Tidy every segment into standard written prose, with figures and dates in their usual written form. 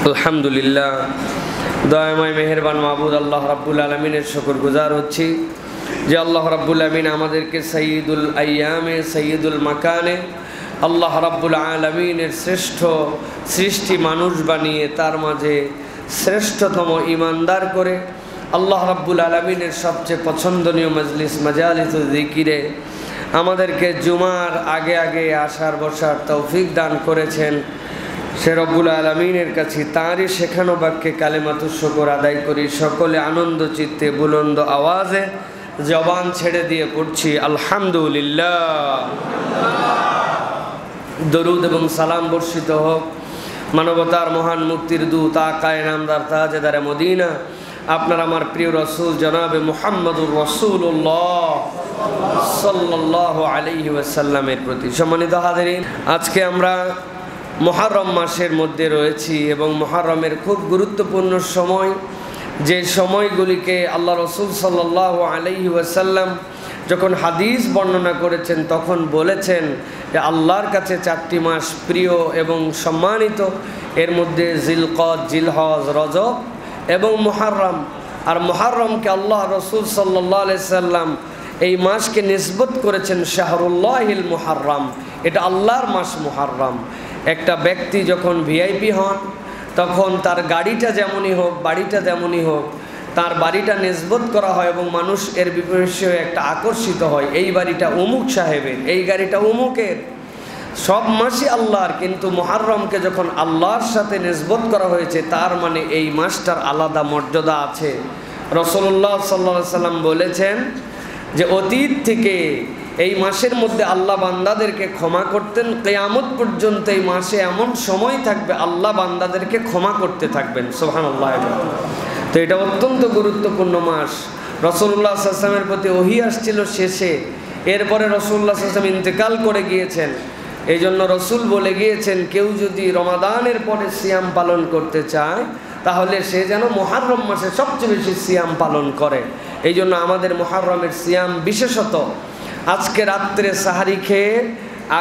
আলহামদুলিল্লাহ, দয়াময় মেহেরবান মাহবুদ আল্লাহ রাব্বুল আলমিনের শুকর গুজার হচ্ছি যে আল্লাহ রাব্বুল আলমিন আমাদেরকে সঈদুল আইয়ামে সঈদুল মাকানে আল্লাহ রাব্বুল আলমিনের শ্রেষ্ঠ সৃষ্টি মানুষ বানিয়ে তার মাঝে শ্রেষ্ঠতম ইমানদার করে আল্লাহ রাব্বুল আলমিনের সবচেয়ে পছন্দনীয় মজলিস মাজালিসুল যিকিরে আমাদেরকে জুমার আগে আগে আসার বসার তৌফিক দান করেছেন। সে রব্বুল আলমিনের কাছে তাঁরই শেখানো বাক্যে কালেমাতুশ শুকর আদায় করি। সকলে আনন্দ চিত্তে বুলন্দ আওয়াজে জবান ছেড়ে দিয়ে পড়ছি আলহামদুলিল্লাহ। দরুদ এবং সালাম বর্ষিত হোক মানবতার মহান মুক্তির দূত আকায়ে নামদার তাজেদারে মদিনা আপনার আমার প্রিয় রসুল জনাবে মুহাম্মদুর রাসূলুল্লাহ সাল্লাল্লাহু আলাইহি ওয়াসাল্লামের প্রতি। সম্মানিত হাজিরিন, আজকে আমরা মুহররম মাসের মধ্যে রয়েছি এবং মুহররমের খুব গুরুত্বপূর্ণ সময়, যে সময়গুলিকে আল্লাহ রসুল সাল্লাল্লাহু আলাইহি ওয়াসাল্লাম যখন হাদিস বর্ণনা করেছেন তখন বলেছেন যে আল্লাহর কাছে 4টি মাস প্রিয় এবং সম্মানিত। এর মধ্যে জিলকদ, জিলহজ, রজব এবং মুহররম। আর মুহররমকে আল্লাহ রসুল সাল্লাল্লাহু আলাইহি সাল্লাম এই মাসকে নিসবত করেছেন শাহরুল্লাহিল মুহররম, এটা আল্লাহর মাস মুহররম। একটা ব্যক্তি যখন ভিআইপি হন তখন তার গাড়িটা যেমনই হোক, বাড়িটা যেমনই হোক, তার বাড়িটা নিসবত করা হয় এবং মানুষ এর বিষয়ে একটা আকর্ষিত হয়, এই বাড়িটা অমুক সাহেবের, এই গাড়িটা অমুকের। সব মাসই আল্লাহর, কিন্তু মুহররমকে যখন আল্লাহর সাথে নিসবত করা হয়েছে তার মানে এই মাসটার আলাদা মর্যাদা আছে। রাসূলুল্লাহ সাল্লাল্লাহু আলাইহি সাল্লাম বলেছেন যে অতীত থেকে এই মাসের মধ্যে আল্লাহ বান্দাদেরকে ক্ষমা করতেন, কিয়ামত পর্যন্ত এই মাসে এমন সময় থাকবে আল্লাহ বান্দাদেরকে ক্ষমা করতে থাকবেন। সুবহানাল্লাহ। তো এটা অত্যন্ত গুরুত্বপূর্ণ মাস। রাসূলুল্লাহ সাল্লাল্লাহু আলাইহি ওয়াসাল্লামের প্রতি ওহী আসছিল শেষে, এরপরে রাসূলুল্লাহ সাল্লাল্লাহু আলাইহি ওয়াসাল্লাম ইন্তেকাল করে গিয়েছেন। এই জন্য রসুল বলে গিয়েছেন কেউ যদি রমাদানের পরে সিয়াম পালন করতে চায় তাহলে সে যেন মুহররম মাসে সবচেয়ে বেশি সিয়াম পালন করে। এই জন্য আমাদের মুহররমের সিয়াম বিশেষত আজকে রাত্রে সাহারি খেয়ে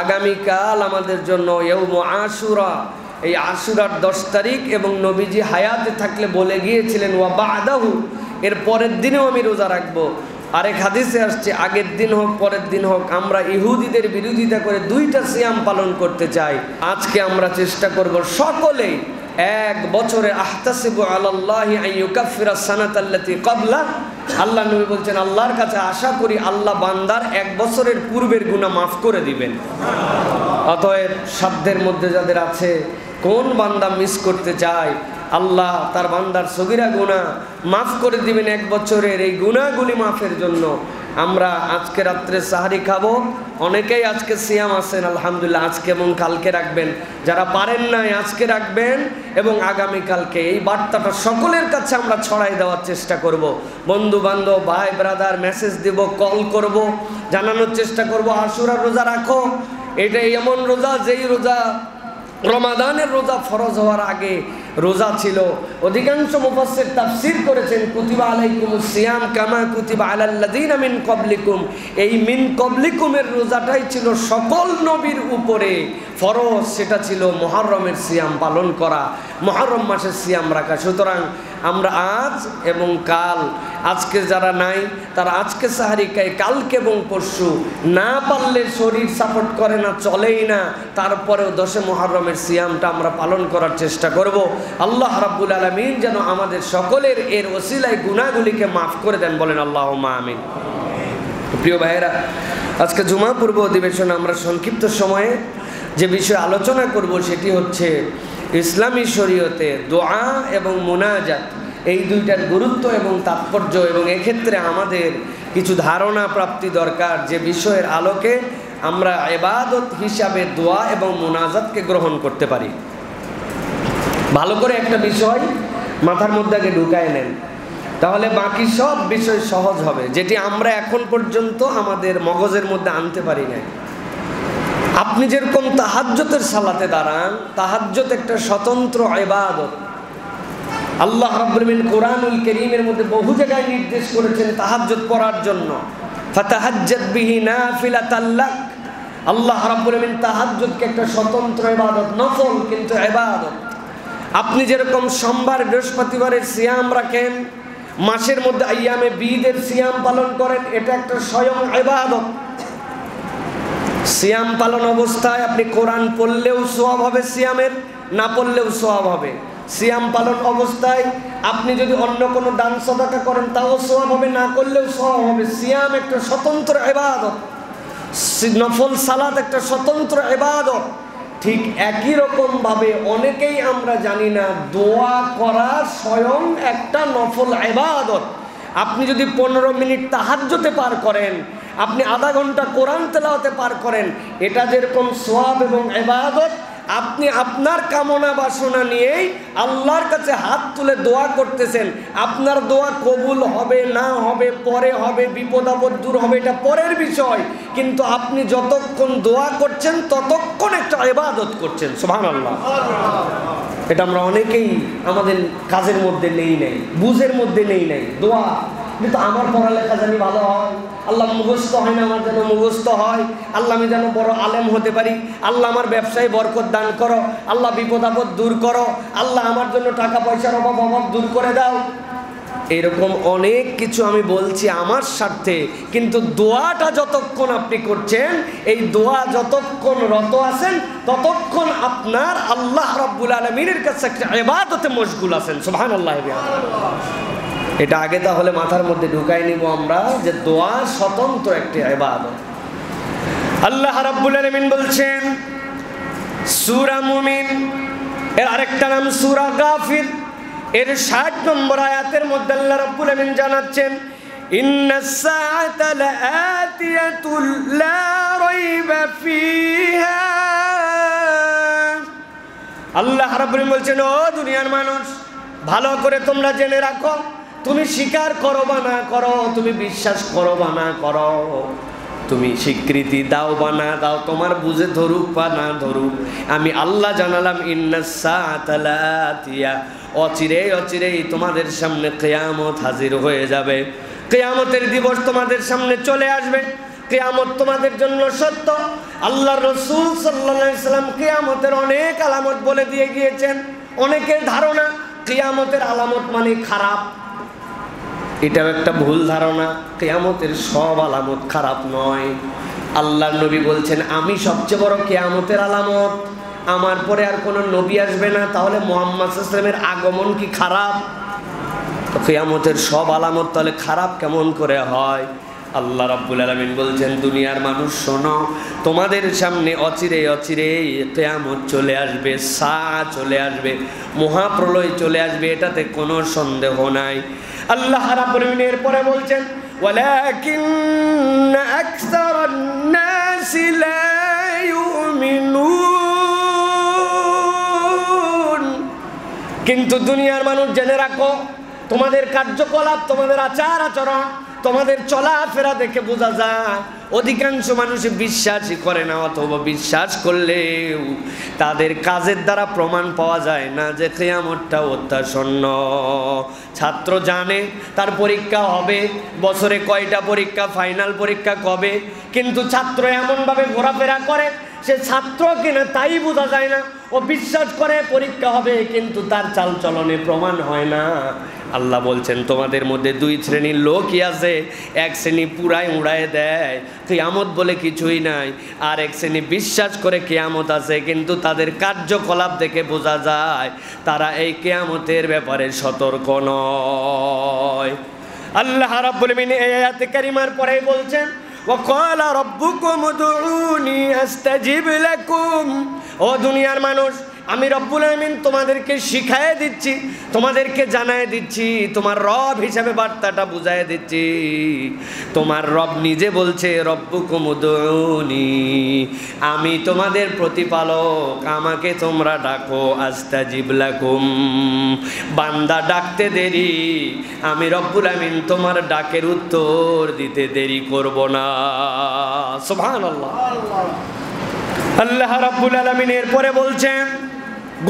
আগামীকাল আমাদের জন্য ইয়ৌম আশুরা, এই আশুরার 10 তারিখ এবং নবীজি হায়াতে থাকলে বলে গিয়েছিলেন ওয়া বা'দাহু, এর পরের দিনেও আমি রোজা রাখবো। আরেক হাদিসে আসছে আগের দিন হোক পরের দিন হোক আমরা ইহুদিদের বিরোধিতা করে 2টা সিয়াম পালন করতে চাই। আজকে আমরা চেষ্টা করব সকলেই এক বছরে আহতাসিবু আলাল্লাহি আন ইউকাফিরা সানাতাল্লাতী ক্বাবলা। আল্লাহ নবী বলছেন আল্লাহর কাছে আশা করি আল্লাহ বান্দার 1 বছরের পূর্বের গুনাহ মাফ করে দিবেন। অতএব সাধ্যের মধ্যে যাদের আছে, কোন বান্দা মিস করতে চায় আল্লাহ তার বান্দার সগীরা গুনাহ মাফ করে দিবেন 1 বছরের। এই গুনাহগুলি মাফের জন্য আমরা আজকে রাত্রে সাহারি খাবো। অনেকেই আজকে সিয়াম আছেন, আলহামদুলিল্লাহ, আজকে এবং কালকে রাখবেন। যারা পারেন নাই আজকে রাখবেন এবং আগামীকালকে। এই বার্তাটা সকলের কাছে আমরা ছড়াই দেওয়ার চেষ্টা করব। বন্ধু বান্ধব, ভাই ব্রাদার মেসেজ দিব, কল করব, জানানোর চেষ্টা করব আশুরার রোজা রাখো। এটা এমন রোজা যেই রোজা রমাদানের রোজা ফরজ হওয়ার আগে রোজা ছিল। অধিকাংশ মুফাসসির তাফসীর করেছেন কুতিবা আলাইকুমুস সিয়াম কামা কুতিবা আলাল্লাযীনা মিন ক্বাবলিকুম। এই মিন ক্বাবলিকুমের রোজাটাই ছিল সকল নবীর উপরে ফরজ, সেটা ছিল মুহররমের সিয়াম পালন করা, মুহররম মাসের সিয়াম রাখা। সুতরাং আমরা আজ এবং কাল, আজকে যারা নাই তারা আজকে সাহারি খায়, কালকে এবং পরশু না পারলে শরীর সাপোর্ট করে না, চলেই না, তারপরেও 10 মুহররমের সিয়ামটা আমরা পালন করার চেষ্টা করব। আল্লাহ রাব্বুল আলামিন যেন আমাদের সকলের এর ওসিলায় গুনাহগুলিকে মাফ করে দেন, বলেন আল্লাহুম্মা আমিন। প্রিয় ভাইয়েরা, আজকে জুমা পূর্ব অধিবেশনে আমরা সংক্ষিপ্ত সময়ে যে বিষয়ে আলোচনা করব সেটি হচ্ছে ইসলামী শরীয়তে দোয়া এবং মুনাজাত, এই দুইটার গুরুত্ব এবং তাৎপর্য, এবং এক্ষেত্রে আমাদের কিছু ধারণা প্রাপ্তি দরকার যে বিষয়ের আলোকে আমরা ইবাদত হিসাবে দোয়া এবং মুনাজাতকে গ্রহণ করতে পারি। ভালো করে একটা বিষয় মাথার মধ্যে আগে ঢুকায় নেন, তাহলে বাকি সব বিষয় সহজ হবে, যেটি আমরা এখন পর্যন্ত আমাদের মগজের মধ্যে আনতে পারি না। আপনি যেরকম তাহাজ্জুদের সালাতে দাঁড়ান, তাহাজ্জুদ একটা স্বতন্ত্র ইবাদত। আল্লাহ রাব্বুল আলামিন কোরআনুল কারীমের মধ্যে বহু জায়গায় নির্দেশ করেছেন তাহাজ্জুদ পড়ার জন্য, ফাতাহাজ্জাদ বিহি নাফিলাতাল লাক। আল্লাহ রাব্বুল আলামিন তাহাজ্জুদকে একটা স্বতন্ত্র ইবাদত, নফল কিন্তু ইবাদত। আপনি যেরকম সোমবার বৃহস্পতিবারের সিয়াম রাখেন, মাসের মধ্যে আইয়ামে বিদের সিয়াম পালন করেন, এটা একটা স্বয়ং ইবাদত। সিয়াম পালন অবস্থায় আপনি কোরআন পড়লেও সওয়াব হবে সিয়ামের, না পড়লেও সওয়াব হবে। সিয়াম পালন অবস্থায় আপনি যদি অন্য কোনো দান সাদাকা করেন তাও সওয়াব হবে, না করলেও সওয়াব হবে। সিয়াম একটা স্বতন্ত্র ইবাদত, নফল সালাত একটা স্বতন্ত্র ইবাদত। ঠিক একই রকম ভাবে অনেকেই আমরা জানি না দোয়া করা স্বয়ং একটা নফল ইবাদত। আপনি যদি 15 মিনিট তাহাজ্জুদে পার করেন, আপনি আধা ঘন্টা কোরআন তেলাওয়াতে পার করেন, এটা যেরকম সওয়াব এবং ইবাদত, আপনি আপনার কামনা বাসনা নিয়েই আল্লাহর কাছে হাত তুলে দোয়া করতেছেন। আপনার দোয়া কবুল হবে না হবে, পরে হবে, বিপদ আপদ দূর হবে, এটা পরের বিষয়, কিন্তু আপনি যতক্ষণ দোয়া করছেন ততক্ষণ একটা ইবাদত করছেন। সুবহানাল্লাহ। এটা আমরা অনেকেই আমাদের কাজের মধ্যে নেই নাই, বুঝের মধ্যে নেই নাই। দোয়া কিন্তু আমার পড়ালেখা জানি ভালো হয়, আল্লাহ মুখস্থ হয় না আমার যেন মুখস্থ হয়, আল্লাহ আমি যেন বড় আলেম হতে পারি, আল্লাহ আমার ব্যবসায় বরকত দান করো, আল্লাহ বিপদ আপদ দূর করো, আল্লাহ আমার জন্য টাকা পয়সার অভাব দূর করে দাও। এরকম অনেক কিছু আমি বলছি আমার স্বার্থে, কিন্তু দোয়াটা যতক্ষণ আপনি করছেন, এই দোয়া যতক্ষণ রত আছেন ততক্ষণ আপনার আল্লাহ রাব্বুল আলামিনের কাছে একটা ইবাদতে মশগুল আছেন। সুবহানাল্লাহ। এটা আগে তাহলে মাথার মধ্যে ঢুকাই নিব আমরা যে দোয়া স্বতন্ত্র একটি ইবাদত। আল্লাহ রাব্বুল আলামিন বলছেন সূরা মুমিন এর আরেকটা নাম সূরা গাফির, এর 60 নম্বর আয়াতের মধ্যে আল্লাহ রাব্বুল আলামিন জানাচ্ছেন ইন্নাস সাআতা লাআতিয়াতুল লা রাইবা ফিহা। আল্লাহ রাব্বুল আলামিন বলছেন, ও দুনিয়ার মানুষ, ভালো করে তোমরা জেনে রাখো, তুমি স্বীকার করো বা না করো, তুমি বিশ্বাস করো বা না করো, তুমি স্বীকৃতি দাও বা না দাও, তোমার বুঝে ধরুক বা না ধরুক, আমি আল্লাহ জানালাম ইন্নাস সাআতা লাআতিয়া, অচিরেই অচিরেই তোমাদের সামনে কিয়ামত হাজির হয়ে যাবে। কিয়ামতের দিবস তোমাদের সামনে চলে আসবে। কিয়ামত তোমাদের জন্য সত্য। আল্লাহর রাসূল সাল্লাল্লাহু আলাইহি সাল্লাম কিয়ামতের অনেক আলামত বলে দিয়ে গিয়েছেন। অনেকের ধারণা কিয়ামতের আলামত মানে খারাপ, এটাও একটা ভুল ধারণা। কিয়ামতের সব আলামত খারাপ নয়। আল্লাহর নবী বলছেন আমি সবচেয়ে বড় কিয়ামতের আলামত, আমার পরে আর কোনো নবী আসবে না, তাহলে মুহাম্মদ সাল্লাল্লাহু আলাইহি ওয়াসাল্লামের আগমন কি খারাপ? তো কিয়ামতের সব আলামত তাহলে খারাপ কেমন করে হয়? আল্লাহ রাব্বুল আলামিন বলছেন দুনিয়ার মানুষ শোনো, তোমাদের সামনে অচিরে অচিরে কিয়ামত চলে আসবে, সাআত চলে আসবে, মহাপ্রলয় চলে আসবে, এটাতে কোনো সন্দেহ নাই। আল্লাহ রাব্বুল আলামিন এরপরে বলছেন ওয়ালাকিন্না আকসারান নাসি লা ইউমিনুন, কিন্তু দুনিয়ার মানুষ জেনে রাখো, তোমাদের কার্যকলাপ, তোমাদের আচার আচরণ, তোমাদের চলাফেরা দেখে বোঝা যায় অধিকাংশ মানুষ বিশ্বাসই করে না, অথবা বিশ্বাস করলেও তাদের কাজের দ্বারা প্রমাণ পাওয়া যায় না যে কিয়ামতটা অত্যাসন্ন। ছাত্র জানে তার পরীক্ষা হবে, বছরে কয়টা পরীক্ষা, ফাইনাল পরীক্ষা কবে, কিন্তু ছাত্র এমনভাবে ঘোরাফেরা করে সে ছাত্র কিনা তাই বোঝা যায় না। ও বিশ্বাস করে পরীক্ষা হবে, কিন্তু তার চালচলনে প্রমাণ হয় না। আল্লাহ বলছেন তোমাদের মধ্যে দুই শ্রেণীর লোকই আছে, এক শ্রেণী পুরাই উড়ায় দেয়, কিয়ামত বলে কিছুই নাই, আর এক শ্রেণী বিশ্বাস করে কিয়ামত আছে, কিন্তু তাদের কার্যকলাপ দেখে বোঝা যায় তারা এই কিয়ামতের ব্যাপারে সতর্ক নয়। আল্লাহ রাব্বুল আলামিন এই আয়াতে কারিমার পরেই বলছেন وقال ربكم ادعوني استجب لكم। ও দুনিয়ার মানুষ, আমি রব্বুল আলামিন তোমাদেরকে শিখায় দিচ্ছি, তোমাদেরকে জানায় দিচ্ছি, তোমার রব হিসাবে বার্তাটা বুঝায় দিচ্ছি। তোমার রব নিজে বলছে রব্বুকুম উদউনি, আমি তোমাদের প্রতিপালক, আমাকে তোমরা ডাকো, আস্তাজিব লাকুম, বান্দা ডাকতে দেরি, আমি রব্বুল আলামিন তোমার ডাকের উত্তর দিতে দেরি করব না। সুবহানাল্লাহ। আল্লাহ রাব্বুল আলামিন এরপরে বলছেন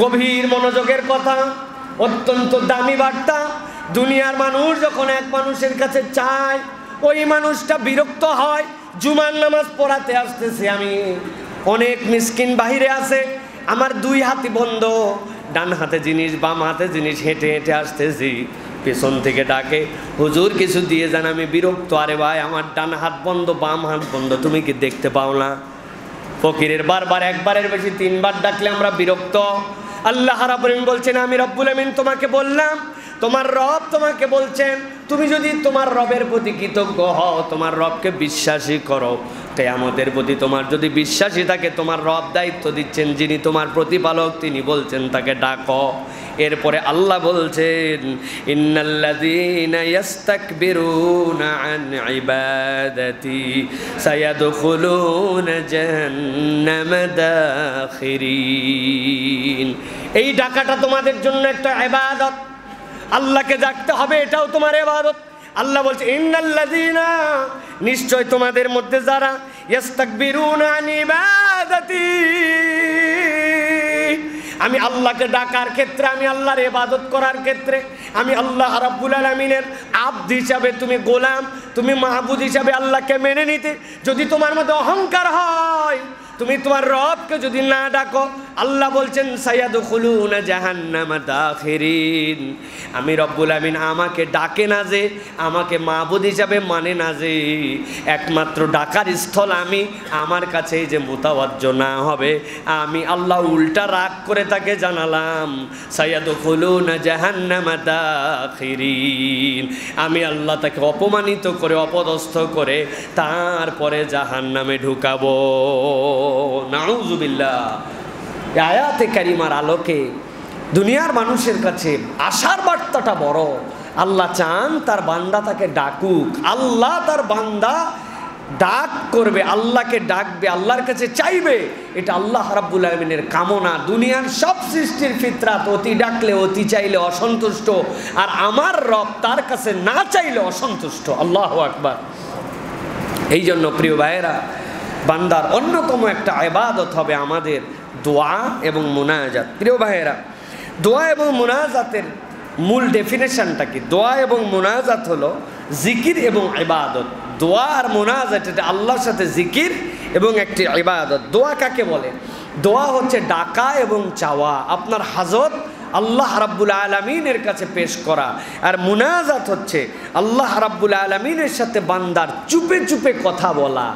গভীর মনোযোগের কথা, অত্যন্ত দামি বার্তা। দুনিয়ার মানুষ যখন এক মানুষের কাছে চায়, ওই মানুষটা বিরক্ত হয়। জুমার নামাজ পড়াতে আসতেছি আমি, অনেক মিসকিন বাহিরে আছে, আমার দুই হাতই বন্ধ, ডান হাতে জিনিস বাম হাতে জিনিস, হেঁটে হেঁটে আসতেছি, পেছন থেকে ডাকে, হুজুর কিছু দিয়ে যান, আমি বিরক্ত। আরে ভাই, আমার ডান হাত বন্ধ, বাম হাত বন্ধ, তুমি কি দেখতে পাও না? ফকিরের বারবার, একবারের বেশি 3 বার ডাকলে আমরা বিরক্ত। আল্লাহ রাব্বুল আমিন বলছেন, আমি রব্বুল আমিন তোমাকে বললাম, তোমার রব তোমাকে বলছেন, তুমি যদি তোমার রবের প্রতি কৃতজ্ঞ হও, তোমার রবকে বিশ্বাসী করো, কিয়ামতের প্রতি তোমার যদি বিশ্বাসী থাকে, তোমার রব দায়িত্ব দিচ্ছেন, যিনি তোমার প্রতিপালক তিনি বলছেন তাকে ডাকো। এরপরে আল্লাহ বলছেন, ইন্নাল্লাযীনা ইস্তাকবিরুনা আন ইবাদাতি সায়াদখুলুনা জাহান্নামা দাখিরিন। এই ডাকাটা তোমাদের জন্য একটা ইবাদত, আল্লাহকে ডাকতে হবে, এটাও তোমার ইবাদত। আল্লাহ বলছে, ইন্নাল্লাযীনা, নিশ্চয় তোমাদের মধ্যে যারা, ইস্তাকবিরুনা আন ইবাদাতি, আমি আল্লাহকে ডাকার ক্ষেত্রে, আমি আল্লাহর ইবাদত করার ক্ষেত্রে, আমি আল্লাহ রাব্বুল আলামিনের আব্দ হিসাবে, তুমি গোলাম, তুমি মাহবুদ হিসাবে আল্লাহকে মেনে নিতে যদি তোমার মধ্যে অহংকার হয়, তুমি তোমার রবকে যদি না ডাকো, আল্লাহ বলছেন সায়াদখুলুনা জাহান্নামা দাখিরিন। আমি রব্বুল আমিন আমাকে ডাকে না যে, আমাকে মাহবুদ হিসাবে মানে না যে, একমাত্র ডাকার স্থল আমি, আমার কাছে যে মুতাওয়াজ্জ না হবে, আমি আল্লাহ উল্টা রাগ করে তাকে জানালাম সায়াদখুলুনা জাহান্নামা দাখিরিন। আমি আল্লাহ তাকে অপমানিত করে, অপদস্থ করে তারপরে জাহান্নামে ঢুকাবো। নাউযুবিল্লাহ। আয়াতে কারিমার আলোকে দুনিয়ার মানুষের কাছে আশার বার্তাটা বড়। আল্লাহ চান তার বান্দা তাকে ডাকুক, আল্লাহ তার বান্দা ডাক করবে, আল্লাহকে ডাকবে, আল্লাহর কাছে চাইবে, এটা আল্লাহ রাব্বুল আলামিনের কামনা। দুনিয়ার সব সৃষ্টির ফিতরাত অতি ডাকলে, অতি চাইলে অসন্তুষ্ট, আর আমার রব তার কাছে না চাইলে অসন্তুষ্ট। আল্লাহু আকবার। এই জন্য প্রিয় ভাইয়েরা, বান্দার অন্যতম একটা ইবাদত হবে আমাদের দোয়া এবং মুনাজাত। প্রিয় ভাইয়েরা, দোয়া এবং মুনাজাতের মূল ডেফিনেশনটা কি? দোয়া এবং মুনাজাত হলো জিকির এবং ইবাদত। দোয়া আর মুনাজাত এটা আল্লাহর সাথে জিকির এবং একটি ইবাদত। দোয়া কাকে বলে? দোয়া হচ্ছে ডাকা এবং চাওয়া, আপনার হাজত আল্লাহ রাব্বুল আলামিনের কাছে পেশ করা। আর মুনাজাত হচ্ছে আল্লাহ রাব্বুল আলামিনের সাথে বান্দার চুপে চুপে কথা বলা,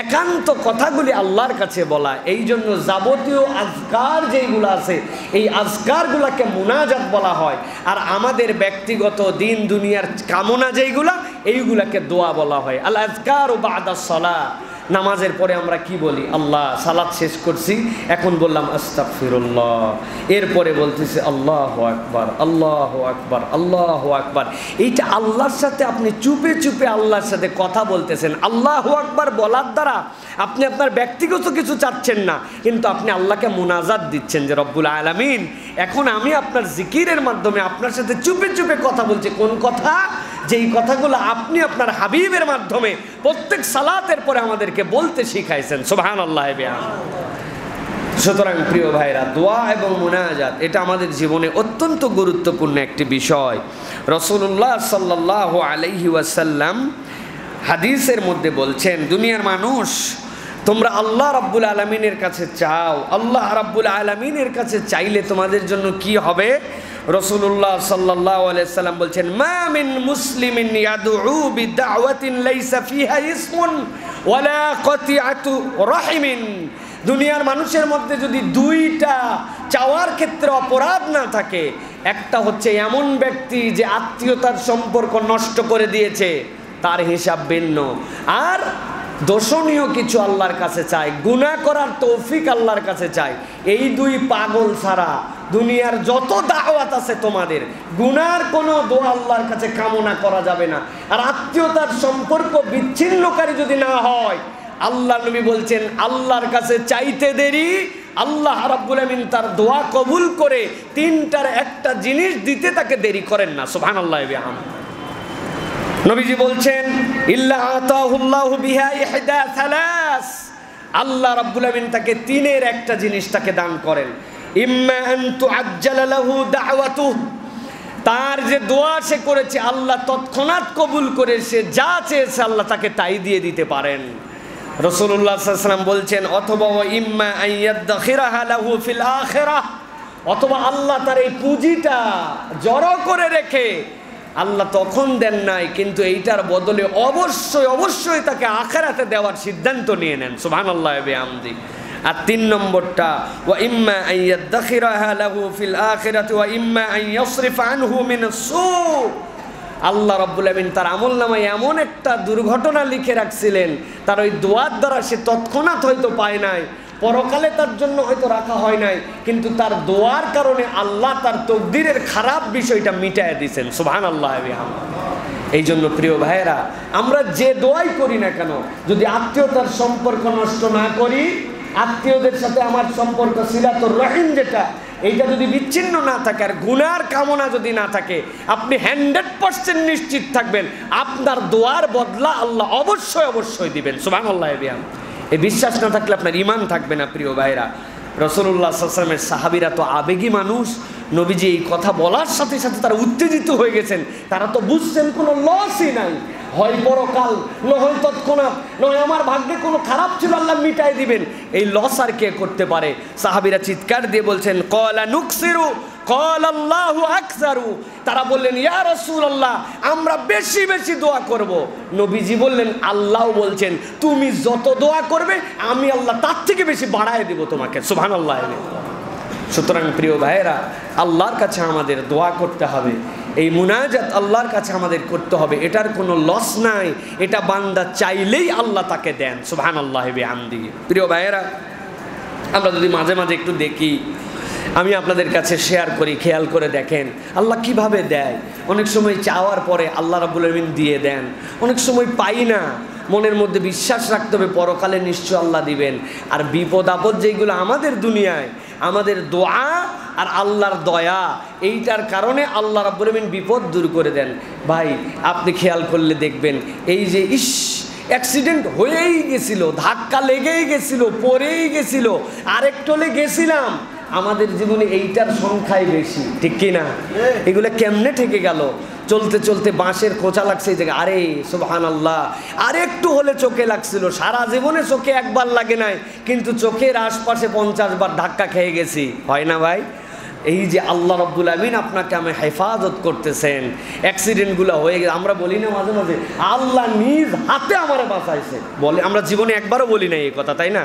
একান্ত কথাগুলি আল্লাহর কাছে বলা। এই জন্য যাবতীয় আজকার যেইগুলো আছে, এই আজকারগুলোকে মুনাজাত বলা হয়। আর আমাদের ব্যক্তিগত দিন দুনিয়ার কামনা যেইগুলা, এইগুলাকে দোয়া বলা হয়। আল আজকারু বা'দা সালাহ, নামাজের পরে আমরা কি বলি? আল্লাহ, সালাত শেষ করছি, এখন বললাম আস্তাগফিরুল্লাহ, এরপরে বলতেছি আল্লাহু আকবার, আল্লাহু আকবার, আল্লাহু আকবার। এইটা আল্লাহর সাথে আপনি চুপে চুপে আল্লাহর সাথে কথা বলতেছেন। আল্লাহু আকবার বলার দ্বারা আপনি আপনার ব্যক্তিগত কিছু চাচ্ছেন না, কিন্তু আপনি আল্লাহকে মুনাজাত দিচ্ছেন যে রব্বুল আলামিন, এখন আমি আপনার জিকিরের মাধ্যমে আপনার সাথে চুপে চুপে কথা বলছি। কোন কথা? যেই কথাগুলো আপনি আপনার হাবিবের মাধ্যমে প্রত্যেক সালাতের পরে আমাদেরকে বলতে শিখাইছেন। সুবহানাল্লাহ। সুতরাং প্রিয় ভাইরা, দোয়া এবং মুনাজাত এটা আমাদের জীবনে অত্যন্ত গুরুত্বপূর্ণ একটি বিষয়। রাসূলুল্লাহ সাল্লাল্লাহু আলাইহি ওয়াসাল্লাম হাদিসের মধ্যে বলছেন, দুনিয়ার মানুষ, তোমরা আল্লাহ রাব্বুল আলামিনের কাছে চাও। আল্লাহ রাব্বুল আলামিনের কাছে চাইলে তোমাদের জন্য কি হবে? রাসূলুল্লাহ সাল্লাল্লাহু আলাইহি সাল্লাম বলছেন, মা মিন মুসলিমিন ইয়াদউ বিদাওয়াতিন লাইসা ফিহা ইসমুন ওয়ালা কাতিআতু রাহিমিন। দুনিয়ার মানুষের মধ্যে যদি দুইটা চাওয়ার ক্ষেত্রে অপরাধ না থাকে, একটা হচ্ছে এমন ব্যক্তি যে আত্মীয়তার সম্পর্ক নষ্ট করে দিয়েছে, তার হিসাব ভিন্ন, আর দোষণীয় কিছু আল্লাহর কাছে চায়, গুনাহ করার তৌফিক আল্লাহর কাছে চায়। এই দুই পাগল ছাড়া দুনিয়ার যত দাওয়াত আছে তোমাদের, গুনার কোনো দোয়া আল্লাহর কাছে কামনা করা যাবে না। আর আত্মীয়তার সম্পর্ক বিচ্ছিন্নকারী যদি না হয়, আল্লাহ নবী বলছেন আল্লাহর কাছে চাইতে দেরি, আল্লাহ রাব্বুল আমিন তার দোয়া কবুল করে তিনটার একটা জিনিস দিতে তাকে দেরি করেন না। সুবহানাল্লাহ। নবীজি বলছেন, ইল্লা আতাহুল্লাহু বিহা ইহদা সালাস, আল্লাহ রাব্বুল আমিন তাকে তিনের একটা জিনিস তাকে দান করেন। ইম্মা আন তুআজ্জালা লাহু দাওয়াতুহু, তার যে দোয়া সে করেছে আল্লাহ তৎক্ষণাৎ কবুল করে, সে যা চেয়েছে আল্লাহ তাকে তাই দিয়ে দিতে পারেন। রাসূলুল্লাহ সাল্লাল্লাহু আলাইহি ওয়াসাল্লাম বলছেন, অথবা ইম্মা আন ইয়াদখিরাহা লাহু ফিল আখিরাহ, অথবা আল্লাহ তার এই পুঁজিটা জড়ো করে রেখে আল্লাহ তখন দেন নাই, কিন্তু এইটার বদলে অবশ্যই অবশ্যই তাকে আখিরাতে দেওয়ার সিদ্ধান্ত নিয়ে নেন। সুবহানাল্লাহি ওয়া বিহামদি। আর 3 নম্বরটা, ওয়া ইম্মা আন ইয়াদখিরাহা লাহু ফিল আখিরাতি ওয়া ইম্মা আন ইয়াসরিফা আনহু মিনাস সু। আল্লাহ রাব্বুল আমিন তার আমলনামায় এমন একটা দুর্ঘটনা লিখে রাখছিলেন, তার ওই দোয়ার দ্বারা সে তৎক্ষণাৎ হয়তো পায় নাই, পরকালে তার জন্য হয়তো রাখা হয় নাই, কিন্তু তার দোয়ার কারণে আল্লাহ তার তকদিরের খারাপ বিষয়টা মিটায় দিয়েছেন। সুবহানাল্লাহি ওয়া বিহামদি। এই জন্য প্রিয় ভাইয়েরা, আমরা যে দোয়াই করি না কেন, যদি আত্মীয়তার সম্পর্ক নষ্ট না করি, আত্মীয়দের সাথে আমার সম্পর্ক সিলাতুর রহিম যেটা, এইটা যদি বিচ্ছিন্ন না থাকে আর গুনার কামনা যদি না থাকে, আপনি 100% নিশ্চিত থাকবেন আপনার দোয়ার বদলা আল্লাহ অবশ্যই অবশ্যই দিবেন। সুবহানাল্লাহি ওয়া বিহামদি। এই বিশ্বাস না থাকলে আপনার ঈমান থাকবে না প্রিয় ভাইরা। রাসূলুল্লাহ সাল্লাল্লাহু আলাইহি ওয়াসাল্লামের সাহাবীরা তো আবেগী মানুষ, নবীজি এই কথা বলার সাথে সাথে তারা উত্তেজিত হয়ে গেছেন। তারা তো বুঝছেন কোনো লসই নাই, হয় পরকাল, নয় তৎক্ষণাৎ, নয় আমার ভাগ্যে কোনো খারাপ ছিল আল্লাহ মিটাই দিবেন। এই লস আর কে করতে পারে? সাহাবীরা চিৎকার দিয়ে বলছেন, ক্বালা নুকসিরু ক্বালা আল্লাহু আকসারু। তারা বললেন, ইয়া রাসূলুল্লাহ, আমরা বেশি বেশি দোয়া করব। নবীজি বললেন, আল্লাহ বলছেন তুমি যত দোয়া করবে আমি আল্লাহ তার থেকে বেশি বাড়ায় দেব তোমাকে। সুবহানাল্লাহ। সুতরাং প্রিয় ভাইয়েরা, আল্লাহর কাছে আমাদের দোয়া করতে হবে, এই মুনাজাত আল্লাহর কাছে আমাদের করতে হবে। এটার কোনো লস নাই, এটা বান্দা চাইলেই আল্লাহ তাকে দেন। সুবহানাল্লাহি ওয়া বিহামদিহি। প্রিয় ভাইয়েরা, আমরা যদি মাঝে মাঝে একটু দেখি, আমি আপনাদের কাছে শেয়ার করি, খেয়াল করে দেখেন আল্লাহ কিভাবে দেয়। অনেক সময় চাওয়ার পরে আল্লাহ রাব্বুল আমিন দিয়ে দেন, অনেক সময় পাই না, মনের মধ্যে বিশ্বাস রাখতে হবে পরকালে নিশ্চয় আল্লাহ দিবেন। আর বিপদ আপদ যেগুলো আমাদের দুনিয়ায়, আমাদের দোয়া আর আল্লাহর দয়া, এইটার কারণে আল্লাহ রাব্বুল আমিন বিপদ দূর করে দেন। ভাই আপনি খেয়াল করলে দেখবেন, এই যে অ্যাক্সিডেন্ট হয়েই গেছিল, ধাক্কা লেগেই গেছিল, পড়েই গেছিল, আরেকটলে গেছিলাম, আমাদের জীবনে এইটার সংখ্যাই বেশি, ঠিক কি না? এগুলো কেমনে ঠেকে গেল? চলতে চলতে বাঁশের খোঁচা লাগছে এই জায়গায়, আরে সুবহানাল্লাহ, আর একটু হলে চোখে লাগছিল। সারা জীবনে চোখে একবার লাগে নাই, কিন্তু চোখের আশপাশে 50 বার ধাক্কা খেয়ে গেছি, হয় না ভাই? এই যে আল্লাহ রাব্বুল আমিন আপনাকে আমি হেফাজত করতেছেন, অ্যাক্সিডেন্টগুলো হয়ে গেছে। আমরা বলি না মাঝে মাঝে, আল্লাহ নিজ হাতে আমারে বাঁচাইছে, বলে আমরা জীবনে একবারও বলি না এই কথা, তাই না?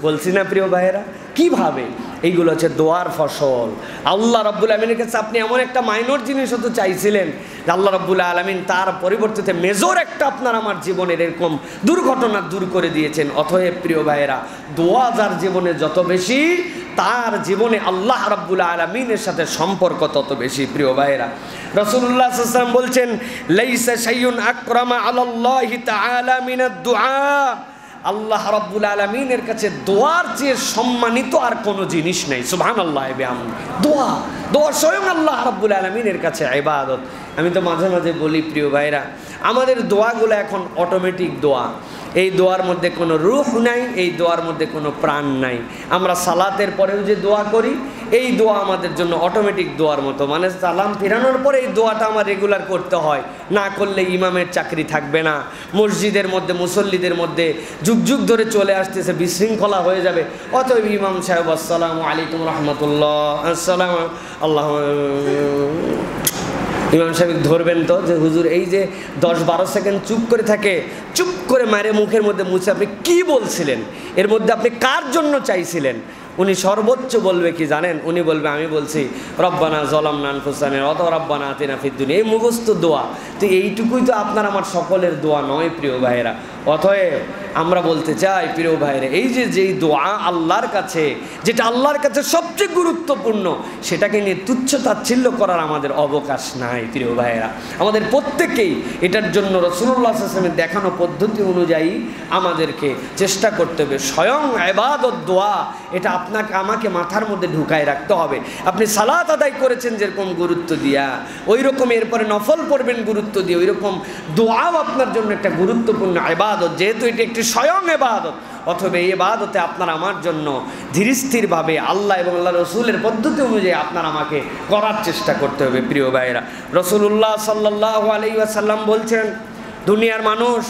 বলছি না প্রিয় ভাইয়েরা? কিভাবে? এইগুলো হচ্ছে দোয়ার ফসল। আল্লাহ রাব্বুল আমিনের কাছে আপনি এমন একটা মাইনর জিনিস হয়তো চাইছিলেন, যে আল্লাহ রাব্বুল আলামিন তার পরিবর্তে মেজর একটা আপনার আমার জীবনের এরকম দুর্ঘটনা দূর করে দিয়েছেন। অতএব প্রিয় ভাইয়েরা, দোয়া যার জীবনে যত বেশি, তার জীবনে আল্লাহ রাব্বুল আলামিনের সাথে সম্পর্ক তত বেশি। প্রিয় ভাইয়েরা, রাসূলুল্লাহ সাল্লাল্লাহু আলাইহি ওয়াসাল্লাম বলছেন, লাইসা শাইউন আকরামা আলাল্লাহি তাআলা মিনাদ দুআ। আল্লাহ রাব্বুল আলামিনের কাছে দোয়ার চেয়ে সম্মানিত আর কোনো জিনিস নেই। সুবহানাল্লাহি ওয়া বিহামদিহি। দোয়া, দোয়া স্বয়ং আল্লাহ রাব্বুল আলামিনের কাছে ইবাদত। আমি তো মাঝে মাঝে বলি প্রিয় ভাইরা, আমাদের দোয়াগুলো এখন অটোমেটিক দোয়া। এই দোয়ার মধ্যে কোনো রূহ নাই, এই দোয়ার মধ্যে কোনো প্রাণ নাই। আমরা সালাতের পরেও যে দোয়া করি, এই দোয়া আমাদের জন্য অটোমেটিক দোয়ার মতো, মানে সালাম ফিরানোর পরে এই দোয়াটা আমার রেগুলার করতে হয়, না করলে ইমামের চাকরি থাকবে না। মসজিদের মধ্যে মুসল্লিদের মধ্যে যুগ যুগ ধরে চলে আসতেছে, বিশৃঙ্খলা হয়ে যাবে। অতএব ইমাম সাহেব আসসালামু আলাইকুম রহমতুল্লাহ, আসসালাম আল্লাহ, ইমাম সাহেব ধরবেন তো যে হুজুর এই যে 10-12 সেকেন্ড চুপ করে থাকে, চুপ করে মারে মুখের মধ্যে মুছে আপনি কি বলছিলেন, এর মধ্যে আপনি কার জন্য চাইছিলেন? উনি সর্বোচ্চ বলবে কি জানেন? উনি বলবে, আমি বলছি রব্বানা যালামনা আনফুসানা অথবা রব্বানা আতিনা ফিদ দুনিয়া। এই মুখস্থ দোয়া, তো এইটুকুই তো আপনার আমার সকলের দোয়া নয় প্রিয় ভাইয়েরা। অতএব আমরা বলতে চাই প্রিয় ভাইয়েরা, এই যে যেই দোয়া আল্লাহর কাছে, যেটা আল্লাহর কাছে সবচেয়ে গুরুত্বপূর্ণ, সেটাকে নিয়ে তুচ্ছ তাচ্ছিল্য করার আমাদের অবকাশ নাই প্রিয় ভাইয়েরা। আমাদের প্রত্যেকেই এটার জন্য রাসূলুল্লাহ সাল্লাল্লাহু আলাইহি ওয়াসাল্লামের দেখানো পদ্ধতি অনুযায়ী আমাদেরকে চেষ্টা করতে হবে। স্বয়ং ইবাদত দোয়া, এটা আপনাকে আমাকে মাথার মধ্যে ঢুকায় রাখতে হবে। আপনি সালাত আদায় করেছেন যেরকম গুরুত্ব দিয়া, ওই রকম এরপরে নফল পড়বেন গুরুত্ব দিয়ে, ওই রকম দোয়াও আপনার জন্য একটা গুরুত্বপূর্ণ ইবাদত, যেহেতু এটি একটি স্বয়ং ইবাদত। অথবা এই ইবাদতে আপনার আমার জন্য ধীরস্থিরভাবে আল্লাহ এবং আল্লাহ রসুলের পদ্ধতি অনুযায়ী আপনার আমাকে করার চেষ্টা করতে হবে প্রিয় ভাইয়েরা। রাসূলুল্লাহ সাল্লাল্লাহু আলাইহি ওয়াসাল্লাম বলছেন, দুনিয়ার মানুষ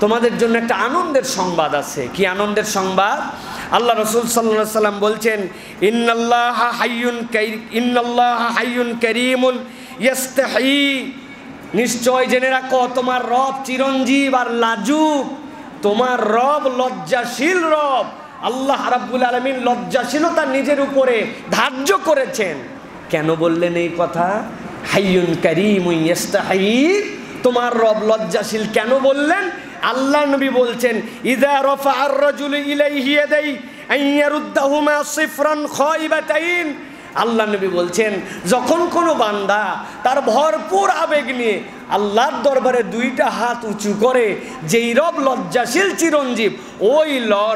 তোমাদের জন্য একটা আনন্দের সংবাদ আছে। কি আনন্দের সংবাদ? আল্লাহ রাসূল সাল্লাল্লাহু আলাইহি ওয়াসাল্লাম বলছেন, ইন্নাল্লাহা হাইয়ুন কারীমুন ইয়াস্তাহি, নিশ্চয় জেনে রাখো তোমার রব চিরঞ্জীব আর লাজুক। তোমার রব লজ্জাশীল রব। আল্লাহ রাব্বুল আলামিন লজ্জাশীলতা নিজের উপরে ধার্য করেছেন। কেন বললেন এই কথা? হাইয়ুন কারীমুন ইয়াস্তাহি, তোমার রব লজ্জাশীল কেন বললেন? আল্লাহ নবী বলছেন, ইযা রাফা'আর রাজুলু ইলাইহি ইয়াদাই আন ইয়ারুদ্দাহুমা সিফরান খায়বাতাইন। আল্লাহ নবী বলছেন, যখন কোনো বান্দা তার ভরপুর আবেগ নিয়ে আল্লাহর দরবারে দুইটা হাত উঁচু করে, যেই রব লজ্জাশীল চিরঞ্জীব, ওই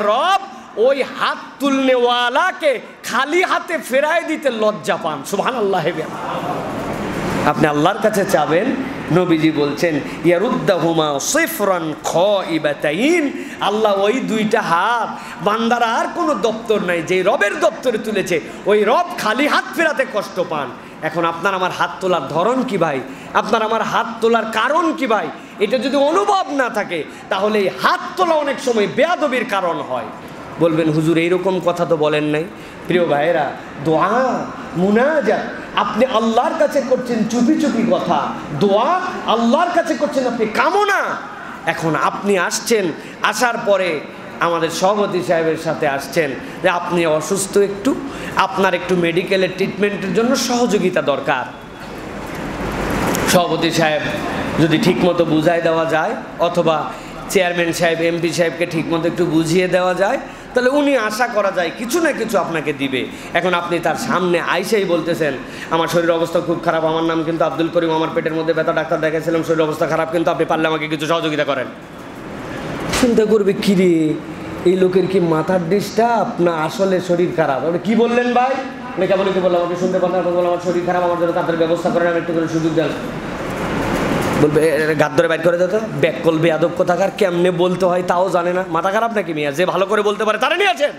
রব ওই হাত তুলনেওয়ালাকে খালি হাতে ফেরায় দিতে লজ্জা পান। সুবহানাল্লাহ। আপনি আল্লাহর কাছে চাবেন, নবীজি বলছেন ইয়ারুদ্দাহুমা সিফরান খায়বাতাইন, আল্লাহ ওই দুইটা হাত, বান্দার আর কোনো দপ্তর নাই, যে রবের দপ্তরে তুলেছে ওই রব খালি হাত ফেরাতে কষ্ট পান। এখন আপনার আমার হাত তোলার ধরন কি ভাই? আপনার আমার হাত তোলার কারণ কি ভাই? এটা যদি অনুভব না থাকে তাহলে এই হাত তোলা অনেক সময় বেয়াদবির কারণ হয়। বলবেন হুজুর এইরকম কথা তো বলেন নাই। প্রিয় ভাইয়েরা, দোয়া মুনাজাত আপনি আল্লাহর কাছে করছেন চুপি চুপি কথা, দোয়া আল্লাহর কাছে করছেন আপনি কামনা। এখন আপনি আসছেন, আসার পরে আমাদের সভাপতি সাহেবের সাথে আসছেন যে আপনি অসুস্থ, একটু আপনার একটু মেডিকেলের ট্রিটমেন্টের জন্য সহযোগিতা দরকার। সভাপতি সাহেব যদি ঠিকমতো বুঝাই দেওয়া যায়, অথবা চেয়ারম্যান সাহেব এমপি সাহেবকে ঠিকমতো একটু বুঝিয়ে দেওয়া যায়, তাহলে উনি আশা করা যায় কিছু না কিছু আপনাকে দিবে। এখন আপনি তার সামনে আইসাই বলতেছেন আমার শরীর অবস্থা খুব খারাপ, আমার নাম কিন্তু আব্দুল করিম, আমার পেটের মধ্যে ব্যথা, ডাক্তার দেখাইছিলাম, শরীর অবস্থা খারাপ, কিন্তু আপনি পারলে আমাকে কিছু সহযোগিতা করেন। চিন্তা করবে কিরে এই লোকের কি মাথার ডিস্টার্ব না আসলে শরীর খারাপ? আপনি কি বললেন ভাই? আমি কেমন কি বললাম? আপনি শুনতে পারেন, বললাম আমার শরীর খারাপ, আমার জন্য তাদের ব্যবস্থা করেন, আমি একটু করে সুযোগ দেন। বলবে গাদ ধরে বাইর করে দিত, ব্যাক করবে আদব কোথাকার, কেমনে বলতে হয় তাও জানে না। মাথা খারাপ নাকি মিয়া? যে ভালো করে বলতে পারে তারা নিয়ে আছেন।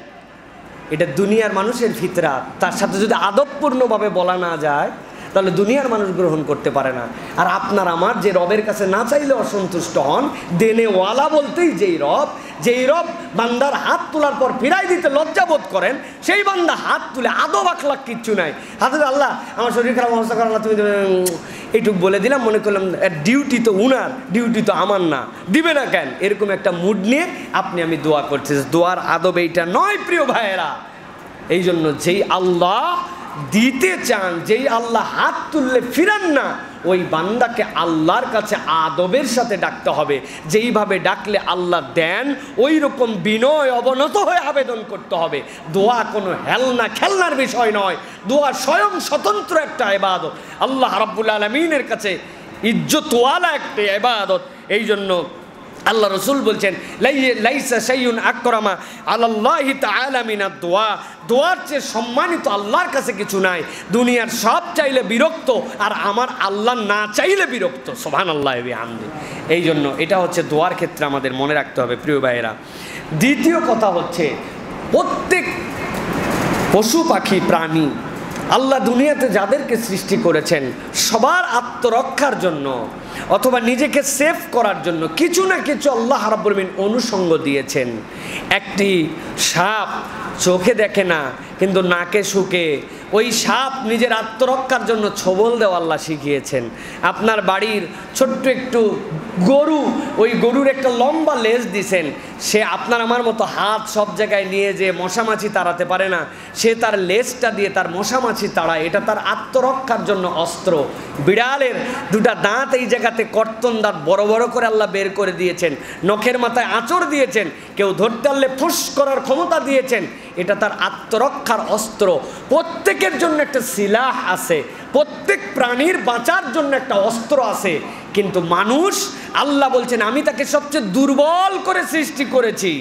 এটা দুনিয়ার মানুষের ফিতরাত, তার সাথে যদি আদবপূর্ণভাবে বলা না যায় তাহলে দুনিয়ার মানুষ গ্রহণ করতে পারে না। আর আপনার আমার যে রবের কাছে না চাইলে অসন্তুষ্ট হন, দেনেওয়ালা বলতেই যেই রব বান্দার হাত তোলার পর ফিরাই দিতে লজ্জাবোধ করেন, সেই বান্দা হাত তুলে আদব আখলাক কিচ্ছু নাই। হাতে আল্লাহ আমার শরীর খারাপ অবস্থা করেন, তুমি এইটুকু বলে দিলাম, মনে করলাম ডিউটি তো উনার, ডিউটি তো আমার না, দিবে না কেন, এরকম একটা মুড নিয়ে আপনি আমি দোয়া করছি। দোয়ার আদব এইটা নয় প্রিয় ভাইয়েরা। এই জন্য যেই আল্লাহ দিতে চান, যেই আল্লাহ হাত তুললে ফিরান না, ওই বান্দাকে আল্লাহর কাছে আদবের সাথে ডাকতে হবে। যেইভাবে ডাকলে আল্লাহ দেন ওই রকম বিনয় অবনত হয়ে আবেদন করতে হবে। দোয়া কোনো হেলনা খেলনার বিষয় নয়, দোয়া স্বয়ং স্বতন্ত্র একটা ইবাদত, আল্লাহ রাব্বুল আলামিনের কাছে ইজ্জতওয়ালা একটা ইবাদত। এই জন্য আল্লাহ রসুল বলছেন লাইসা শাইউন আকরামা আলাল্লাহি তাআলা মিনাদ দোয়া, দোয়ার চেয়ে সম্মানিত আল্লাহর কাছে কিছু নাই। দুনিয়ার সব চাইলে বিরক্ত, আর আমার আল্লাহ না চাইলে বিরক্ত। সুবহানাল্লাহি ওয়া বিহামদিহি। এই জন্য এটা হচ্ছে দোয়ার ক্ষেত্রে আমাদের মনে রাখতে হবে প্রিয় ভাইয়েরা। দ্বিতীয় কথা হচ্ছে, প্রত্যেক পশু পাখি প্রাণী আল্লাহ দুনিয়াতে যাদেরকে সৃষ্টি করেছেন সবার আত্মরক্ষার জন্য অথবা নিজেকে সেভ করার জন্য কিছু না কিছু আল্লাহ রাব্বুল আলামিন অনুষঙ্গ দিয়েছেন। একটি সাপ চোখে দেখে না কিন্তু নাকে শুকে, ওই সাপ নিজের আত্মরক্ষার জন্য ছোবল দেওয়া আল্লাহ শিখিয়েছেন। আপনার বাড়ির ছোট্ট একটু গরু, ওই গরুর একটা লম্বা লেজ দিছেন, সে আপনার আমার মতো হাত সব জায়গায় নিয়ে যে মশামাছি তাড়াতে পারে না, সে তার লেজটা দিয়ে তার মশামাছি তাড়ায়, এটা তার আত্মরক্ষার জন্য অস্ত্র। বিড়ালের দুটা দাঁত এই জায়গাতে কর্তন দাঁত বড় বড় করে আল্লাহ বের করে দিয়েছেন, নখের মাথায় আঁচড় দিয়েছেন, কেউ ধরতে পারলে ফুস করার ক্ষমতা দিয়েছেন, এটা তার আত্মরক্ষার অস্ত্র। প্রত্যেকের জন্য একটা সিলাহ আছে, প্রত্যেক প্রাণীর বাঁচার জন্য একটা অস্ত্র আছে। কিন্তু মানুষ, আল্লাহ বলছেন আমি তাকে সবচেয়ে দুর্বল করে সৃষ্টি করেছি।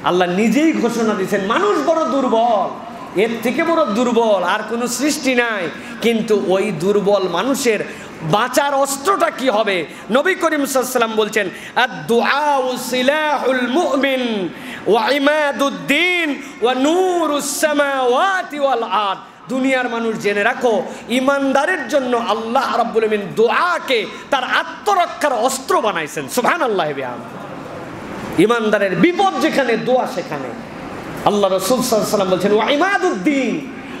আল্লাহ নিজেই ঘোষণা দিয়েছেন মানুষ বড় দুর্বল, এর থেকে বড় দুর্বল আর কোনো সৃষ্টি নাই। কিন্তু ওই দুর্বল মানুষের বাঁচার অস্ত্রটা কি হবে? নবী করিম সাল্লাল্লাহু আলাইহি ওয়াসাল্লাম বলছেন আদ-দুআউ সিলাহুল মুমিন ওয়া ইমাদুদ্দিন ওয়া নূরুস সামাওয়াতি ওয়াল আরদ। দুনিয়ার মানুষ জেনে রাখো, ইমানদারের জন্য আল্লাহ রাব্বুল আলামিন দোয়াকে তার আত্মরক্ষার অস্ত্র বানাইছেন। সুবহানাল্লাহি ওয়া বিহামদিহি। ইমানদারের বিপদ যেখানে দোয়া সেখানে। আল্লাহ রাসূল সাল্লাল্লাহু আলাইহি ওয়াসাল্লাম বলছেন ওয়া ইমাদুদ্দিন,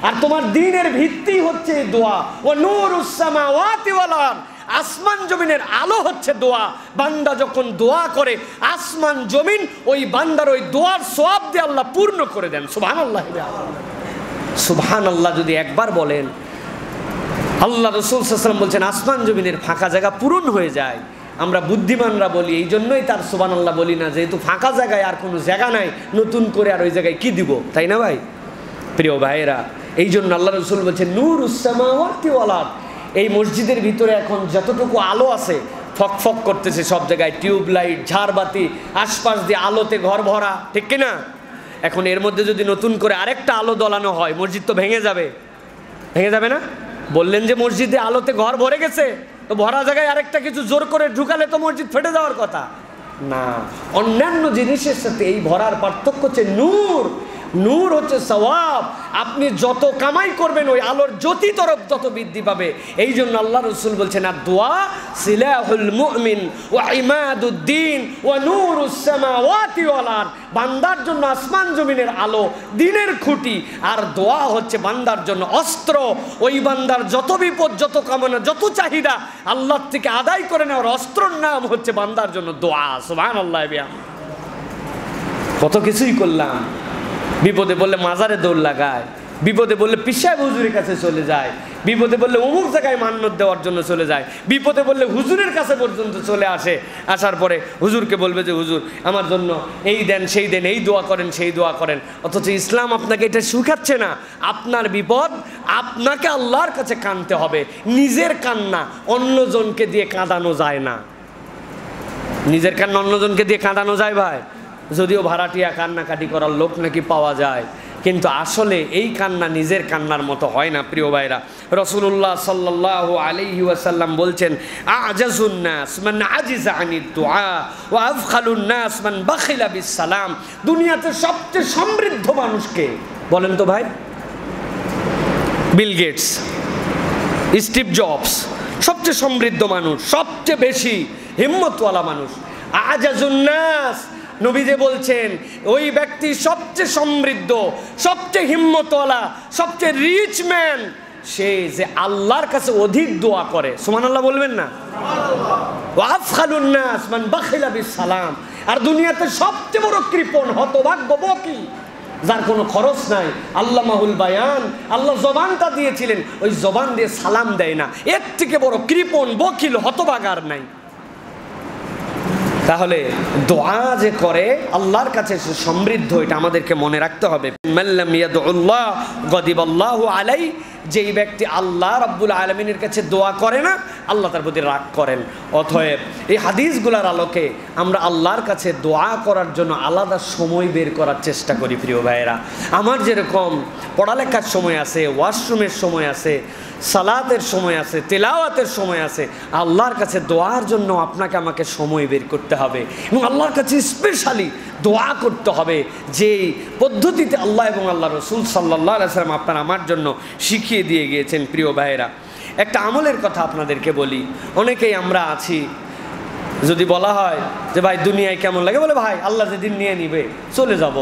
আর তোমার দ্বীনের ভিত্তি হচ্ছে দোয়া। ওয়া নূরুস সামাওয়াতি ওয়াল আরদ, আসমান জমিনের আলো হচ্ছে দোয়া। বান্দা যখন দোয়া করে আসমান জমিন ওই বান্দার ওই দোয়ার সওয়াব দিয়ে আল্লাহ পূর্ণ করে দেন। সুবহানাল্লাহ, সুবহানাল্লাহ যদি একবার বলেন, আল্লাহ রাসূল সাল্লাল্লাহু আলাইহি ওয়াসাল্লাম বলছেন আসমান জমিনের ফাঁকা জায়গা পূরণ হয়ে যায়। আমরা বুদ্ধিমানরা বলি, এই জন্যই তার সুবহানাল্লাহ বলি না, যেহেতু ফাঁকা জায়গায় আর কোনো জায়গা নাই, নতুন করে আর ওই জায়গায় কি দিব, তাই না ভাই? প্রিয় ভাইয়েরা, এই জন্য আল্লাহ রাসূল বলছেন নূরুস সামাওয়াতি ওয়াল আরদ। এই মসজিদের ভিতরে এখন যতটুকু আলো আছে ফকফক করতেছে, সব জায়গায় টিউবলাইট, ঝাড়বাতি, আশপাশ দিয়ে আলোতে ঘর ভরা, ঠিক কিনা? এখন এর মধ্যে যদি নতুন করে আরেকটা আলো দলানো হয়, মসজিদ তো ভেঙে যাবে, ভেঙে যাবে না? বললেন যে মসজিদে আলোতে ঘর ভরে গেছে, তো ভরা জায়গায় আরেকটা কিছু জোর করে ঢুকালে তো মসজিদ ফেটে যাওয়ার কথা না। অন্যান্য জিনিসের সাথে এই ভরার পার্থক্য হচ্ছে নূর। নূর হচ্ছে সওয়াব। আপনি যত কামাই করবেন ওই আলোর জ্যোতি তরফ তত বৃদ্ধি পাবে। এই জন্য আল্লাহ রাসূল বলছেন আর দোয়া সিলাহুল মুমিন ওয়া ইমাদুদ্দিন ওয়া নূরুস সামাওয়াতি ওয়াল আরদ। বান্দার জন্য আসমান জমিনের আলো, দিনের খুঁটি, আর দোয়া হচ্ছে বান্দার জন্য অস্ত্র। ওই বান্দার যত বিপদ, যত কামনা, যত চাহিদা আল্লাহর থেকে আদায় করে নেওয়ার অস্ত্রর নাম হচ্ছে বান্দার জন্য দোয়া। সুবহানাল্লাহ। কত কিছুই করলাম, বিপদে বললে মাজারে দৌড় লাগায়, বিপদে বললে পীর সাহেব হুজুরের কাছে চলে যায়, বিপদে বললে অমুক জায়গায় মান্যত দেওয়ার জন্য চলে যায়, বিপদে বললে হুজুরের কাছে পর্যন্ত চলে আসে। আসার পরে হুজুরকে বলবে যে হুজুর আমার জন্য এই দেন, সেই দেন, এই দোয়া করেন, সেই দোয়া করেন। অথচ ইসলাম আপনাকে এটা শিখাচ্ছে না। আপনার বিপদ আপনাকে আল্লাহর কাছে কাঁদতে হবে। নিজের কান্না অন্যজনকে দিয়ে কাঁদানো যায় না। নিজের কান্না অন্যজনকে দিয়ে কাঁদানো যায় ভাই? যদিও ভাড়াটিয়া কান্নাকাটি করার লোক নাকি পাওয়া যায়, কিন্তু আসলে এই কান্না নিজের কান্নার মতো হয় না। প্রিয় ভাইরা, রাসূলুল্লাহ সাল্লাল্লাহু আলাইহি ওয়াসাল্লাম বলছেন আজাজুন নাস মান আজিজা আনিদ দুআ ওয়া আফখালুন নাস মান বাখিলা বিস সালাম। দুনিয়াতে সবচেয়ে সমৃদ্ধ মানুষকে বলেন তো ভাই? বিল গেটস, স্টিভ জবস, সবচেয়ে সমৃদ্ধ মানুষ, সবচেয়ে বেশি হিম্মতওয়ালা মানুষ। আজাজুন নাস, নবীজি বলছেন ওই ব্যক্তি সবচেয়ে সমৃদ্ধ, সবচেয়ে হিম্মতওয়ালা, সবচেয়ে রিচ ম্যান, সে যে আল্লাহর কাছে অধিক দোয়া করে। সুবহানাল্লাহ বলবেন না? ওয়া আফখালুন নাস মান বাখিলা বিস সালাম। আর দুনিয়াতে সবচেয়ে বড় কৃপণ, হতভাগ্য, বকি, যার কোনো খরচ নাই। আল্লামাহুল বায়ান, আল্লাহ জবানটা দিয়েছিলেন, ওই জবান দিয়ে সালাম দেয় না। এর থেকে বড় কৃপণ, বকিল, হতভাগার নাই। তাহলে দোয়া যে করে আল্লাহর কাছে সে সমৃদ্ধ, এটা আমাদেরকে মনে রাখতে হবে। মাল্লাম ইয়াদুল্লাহ গদিবাল্লাহু আলাইহি, যেই ব্যক্তি আল্লাহ রাব্বুল আলামিনের কাছে দোয়া করে না, আল্লাহ তার প্রতি রাগ করেন। অতএব এই হাদিসগুলোর আলোকে আমরা আল্লাহর কাছে দোয়া করার জন্য আলাদা সময় বের করার চেষ্টা করি। প্রিয় ভাইয়েরা, আমার যেরকম পড়ালেখার সময় আছে, ওয়াশরুমের সময় আছে, সালাতের সময় আছে, তেলাওয়াতের সময় আছে, আল্লাহর কাছে দোয়ার জন্য আপনাকে আমাকে সময় বের করতে হবে এবং আল্লাহর কাছে স্পেশালি দোয়া করতে হবে, যেই পদ্ধতিতে আল্লাহ এবং আল্লাহ রসুল সাল্লাল্লাহু আলাইহি ওয়াসাল্লাম আপনার আমার জন্য শিখিয়ে দিয়ে গিয়েছেন। প্রিয় ভাইয়েরা, একটা আমলের কথা আপনাদেরকে বলি। অনেকেই আমরা আছি, যদি বলা হয় যে ভাই দুনিয়ায় কেমন লাগে, বলে ভাই আল্লাহ যেদিন নিয়ে নিবে চলে যাব।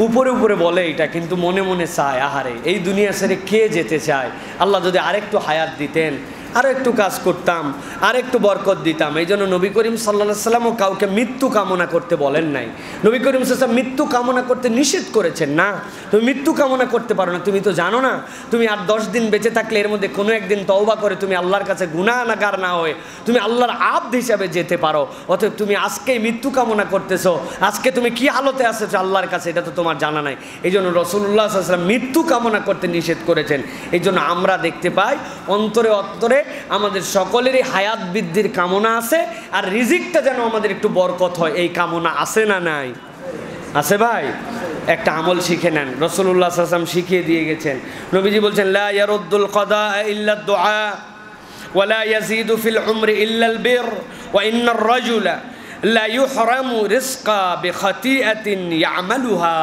উপরে উপরে বলে এটা, কিন্তু মনে মনে চায় আহারে এই দুনিয়া ছেড়ে কে যেতে চায়। আল্লাহ যদি আরেকটু হায়াত দিতেন, আরও একটু কাজ করতাম, আর একটু বরকত দিতাম। এই জন্য নবী করিম সাল্লাল্লাহু আলাইহি ওয়াসাল্লামও কাউকে মৃত্যু কামনা করতে বলেন নাই। নবী করিম সাল্লাল্লাহু আলাইহি ওয়াসাল্লাম মৃত্যু কামনা করতে নিষেধ করেছেন। না, তুমি মৃত্যু কামনা করতে পারো না, তুমি তো জানো না তুমি আর 10 দিন বেঁচে থাকলে এর মধ্যে কোনো একদিন তওবা করে তুমি আল্লাহর কাছে গুনাহগার না হয়ে তুমি আল্লাহর আবদ হিসাবে যেতে পারো। অতএব তুমি আজকেই মৃত্যু কামনা করতেছো, আজকে তুমি কি হালতে আছেছো আল্লাহর কাছে এটা তো তোমার জানা নাই। এই জন্য রাসূলুল্লাহ সাল্লাল্লাহু আলাইহি ওয়াসাল্লাম মৃত্যু কামনা করতে নিষেধ করেছেন। এই জন্য আমরা দেখতে পাই অন্তরে অন্তরে আমাদের সকলেরই হায়াত বৃদ্ধির কামনা আছে, আর রিজিকটা যেন আমাদের একটু বরকত হয় এই কামনা আছে না নাই? আছে ভাই। একটা আমল শিখে নেন, রাসূলুল্লাহ সাল্লাল্লাহু আলাইহি ওয়াসাল্লাম শিখিয়ে দিয়ে গেছেন। নবীজি বলছেন লা ইয়ারুদ্দুল কাদা ইল্লা দুআ ওয়া লা ইয়াজিদু ফিল উমরি ইল্লা আল বির ওয়া ইন্নার রাজুলা লা ইউহরামু রিজকা বিখাতিআতিন ইয়ামালুহা।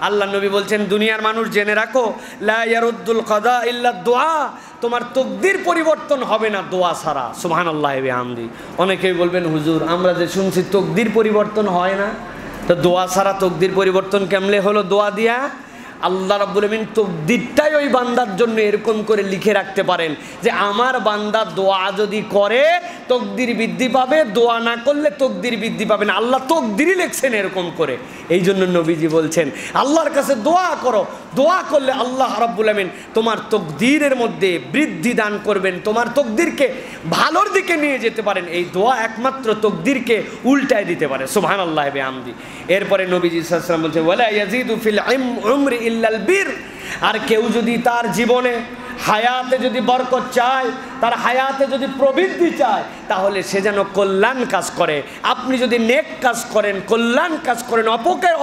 আল্লাহ নবী বলছেন দুনিয়ার মানুষ জেনে রাখো, লা ইয়ারুদ্দুল কাদা ইল্লা দুআ, তোমার তকদির পরিবর্তন হবে না দোয়া ছাড়া। সুবহানাল্লাহি ওয়া বিহামদি। অনেকেই বলবেন হুজুর আমরা যে শুনছি তকদির পরিবর্তন হয় না, তো দোয়া ছাড়া তকদির পরিবর্তন কেমনে হলো? দোয়া দিয়া আল্লাহ রাব্বুল আমিন তকদিরটাই ওই বান্দার জন্য এরকম করে লিখে রাখতে পারেন যে আমার বান্দা দোয়া যদি করে তকদির বৃদ্ধি পাবে, দোয়া না করলে তকদির বৃদ্ধি পাবে না। আল্লাহ তকদিরই লিখছেন এরকম করে। এই জন্য নবীজি বলছেন আল্লাহর কাছে দোয়া করো, দোয়া করলে আল্লাহ রাব্বুল আমিন তোমার তকদিরের মধ্যে বৃদ্ধি দান করবেন, তোমার তকদিরকে ভালোর দিকে নিয়ে যেতে পারেন। এই দোয়া একমাত্র তকদিরকে উল্টায় দিতে পারে। সুবহানাল্লাহ বিহামদি। এরপরে নবীজি সাল্লাল্লাহু আলাইহি ওয়াসাল্লাম বলছেন ওয়ালা ইয়াজিদু ফিল উমরি ইল্লাল বীর। আর কেউ যদি তার জীবনে হায়াতে যদি বরকত চায়, তার হায়াতে যদি প্রবৃদ্ধি চায়, তাহলে সে যেন কল্যাণ কাজ করে। আপনি যদি নেক কাজ করেন, কল্যাণ কাজ করেন,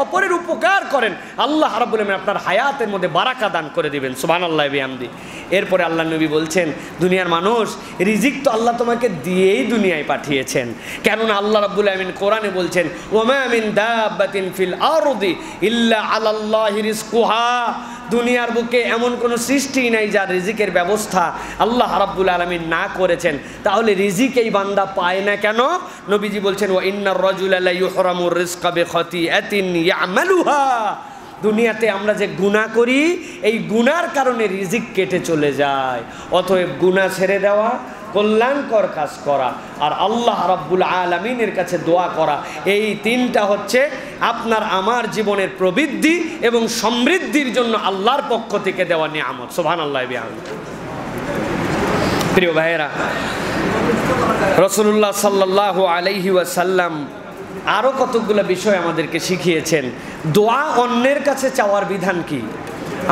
অপরের উপকার করেন, আল্লাহ রাব্বুল আমিন আপনার হায়াতের মধ্যে বারাকা দান করে দিবেন। সুবহানাল্লাহ বিহামদি। এরপরে আল্লাহ নবী বলছেন দুনিয়ার মানুষ, রিজিক তো আল্লাহ তোমাকে দিয়েই দুনিয়ায় পাঠিয়েছেন। কেননা আল্লাহ রাব্বুল আমিন কোরআনে বলছেন ওয়া মা মিন দাব্বাতিন ফিল আরদি ইল্লা আলাল্লাহি রিজকুহা। দুনিয়ার বুকে এমন কোনো সৃষ্টি নাই যার রিজিকের ব্যবস্থা আল্লাহ রাব্বুল আলামিন না করেছেন। তাহলে রিজিক এই বান্দা পায় না কেন? নবীজি বলছেন ওয়া ইন্নার রাজুলা লা ইউহরামুর রিজকা বিখাতিআতিন ইয়ামালুহা। দুনিয়াতে আমরা যে গুনাহ করি, এই গুনার কারণে রিজিক কেটে চলে যায়। অতএব গুনাহ ছেড়ে দেওয়া, কল্যাণকর কাজ করা আর আল্লাহ রাব্বুল আলামিনের কাছে দোয়া করা, এই তিনটা হচ্ছে আপনার আমার জীবনের প্রবৃদ্ধি এবং সমৃদ্ধির জন্য আল্লাহর পক্ষ থেকে দেওয়া নিয়ামত। সুবহানাল্লাহ বিহামদিহি। প্রিয় ভাইয়েরা, রাসূলুল্লাহ সাল্লাল্লাহু আলাইহি ওয়াসাল্লাম আরও কতগুলো বিষয় আমাদেরকে শিখিয়েছেন। দোয়া অন্যের কাছে চাওয়ার বিধান কি?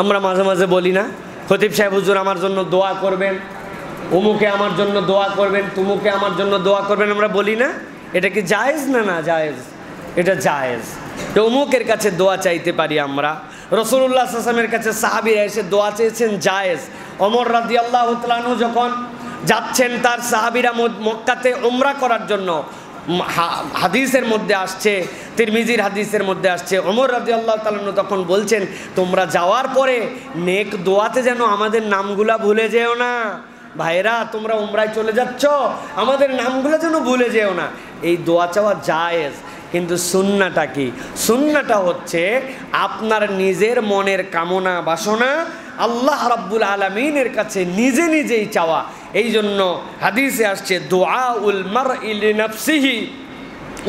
আমরা মাঝে মাঝে বলি না, খতিব সাহেব হুজুর আমার জন্য দোয়া করবেন, অমুকে আমার জন্য দোয়া করবেন, তুমুকে আমার জন্য দোয়া করবেন, আমরা বলি না? এটা কি জায়েজ না না জায়েজ? এটা জায়েজ। তো অমুকের কাছে দোয়া চাইতে পারি আমরা। রাসূলুল্লাহ সাল্লাল্লাহু আলাইহি ওয়াসাল্লামের কাছে সাহাবীরা এসে দোয়া চেয়েছেন, জায়েজ। ওমর রাদিয়াল্লাহু তাআলা আনহু যখন যাচ্ছেন তার সাহাবীরা মক্কাতে উমরা করার জন্য, হাদিসের মধ্যে আসছে, তিরমিজির হাদিসের মধ্যে আসছে, ওমর রাদিয়াল্লাহু তাআলা আনহু তখন বলছেন তোমরা যাওয়ার পরে নেক দোয়াতে যেন আমাদের নামগুলা ভুলে যেও না। ভাইরা, তোমরা উমরায় চলে যাচ্ছ, আমাদের নামগুলো যেন ভুলে যেও না। এই দোয়া চাওয়া জায়েজ, কিন্তু সুন্নাটা কি? সুন্নাটা হচ্ছে আপনার নিজের মনের কামনা বাসনা আল্লাহ রাব্বুল আলামিনের কাছে নিজে নিজেই চাওয়া। এই জন্য হাদিসে আসছে দুআউল মারই লিনাফসিহি।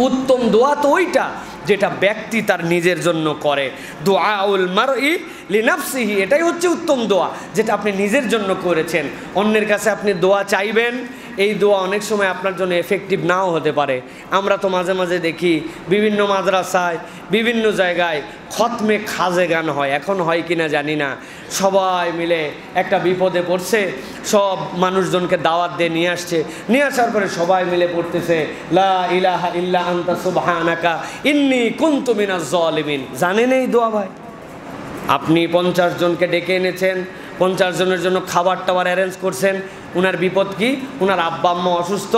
উত্তম দোয়া তো ওইটা যেটা ব্যক্তি তার নিজের জন্য করে। দুআউল মারই লিনাফসিহি, এটাই হচ্ছে উত্তম দোয়া, যেটা আপনি নিজের জন্য করেছেন। অন্যের কাছে আপনি দোয়া চাইবেন, এই দোয়া অনেক সময় আপনার জন্য এফেক্টিভ নাও হতে পারে। আমরা তো মাঝে মাঝে দেখি বিভিন্ন মাদ্রাসায়, বিভিন্ন জায়গায় খতমে খাজে গান হয়। এখন হয় কিনা জানি না। সবাই মিলে একটা বিপদে পড়ছে, সব মানুষজনকে দাওয়াত দিয়ে নিয়ে আসছে, নিয়ে আসার পরে সবাই মিলে পড়তেছে লা ইলাহা ইল্লা আনতা সুবহানাকা ইন্নী কুনতু মিনাজ জালিমিন। জানেন এই দোয়া ভাই? আপনি 50 জনকে ডেকে এনেছেন, 50 জনের জন্য খাবার টাবার অ্যারেঞ্জ করছেন। উনার বিপদ কি? উনার আব্বা আম্মা অসুস্থ,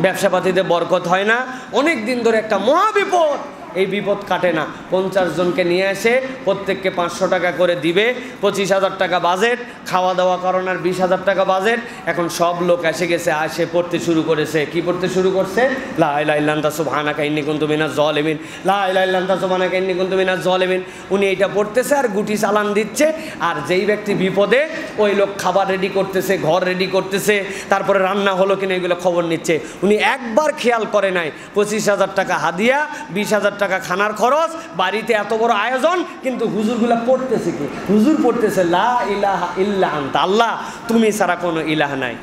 ব্যবসাপাতিতে বরকত হয় না, অনেক দিন ধরে একটা মহা বিপদ। এই বিপদ কাটে না। 50 জনকে নিয়ে এসে প্রত্যেককে 500 টাকা করে দিবে, 25,000 টাকা বাজেট, খাওয়া দাওয়া করানোর 20,000 টাকা বাজেট। এখন সব লোক এসে গেছে, আসে পড়তে শুরু করেছে। কি পড়তে শুরু করছে? লা ইলাহা ইল্লা আনতা সুবহানাকা ইন্নী কুনতু মিনাজ জালিমিন, লা ইলাহা ইল্লা আনতা সুবহানাকা ইন্নী কুনতু মিনাজ জালিমিন। উনি এইটা পড়তেছে আর গুটি চালান দিচ্ছে। আর যেই ব্যক্তি বিপদে, ওই লোক খাবার রেডি করতেছে, ঘর রেডি করতেছে, তারপরে রান্না হলো কিনা এগুলো খবর নিচ্ছে। উনি একবার খেয়াল করে নাই 25,000 টাকা হাদিয়া, 20,000 টাকা খানার খরচ, বাড়িতে এত বড় আয়োজন, কিন্তু হুজুরগুলা পড়তেছে কি? হুজুর পড়তেছে লা ইলাহা ইল্লা আনতা, আল্লাহ তুমি ছাড়া কোনো ইলাহ নাই,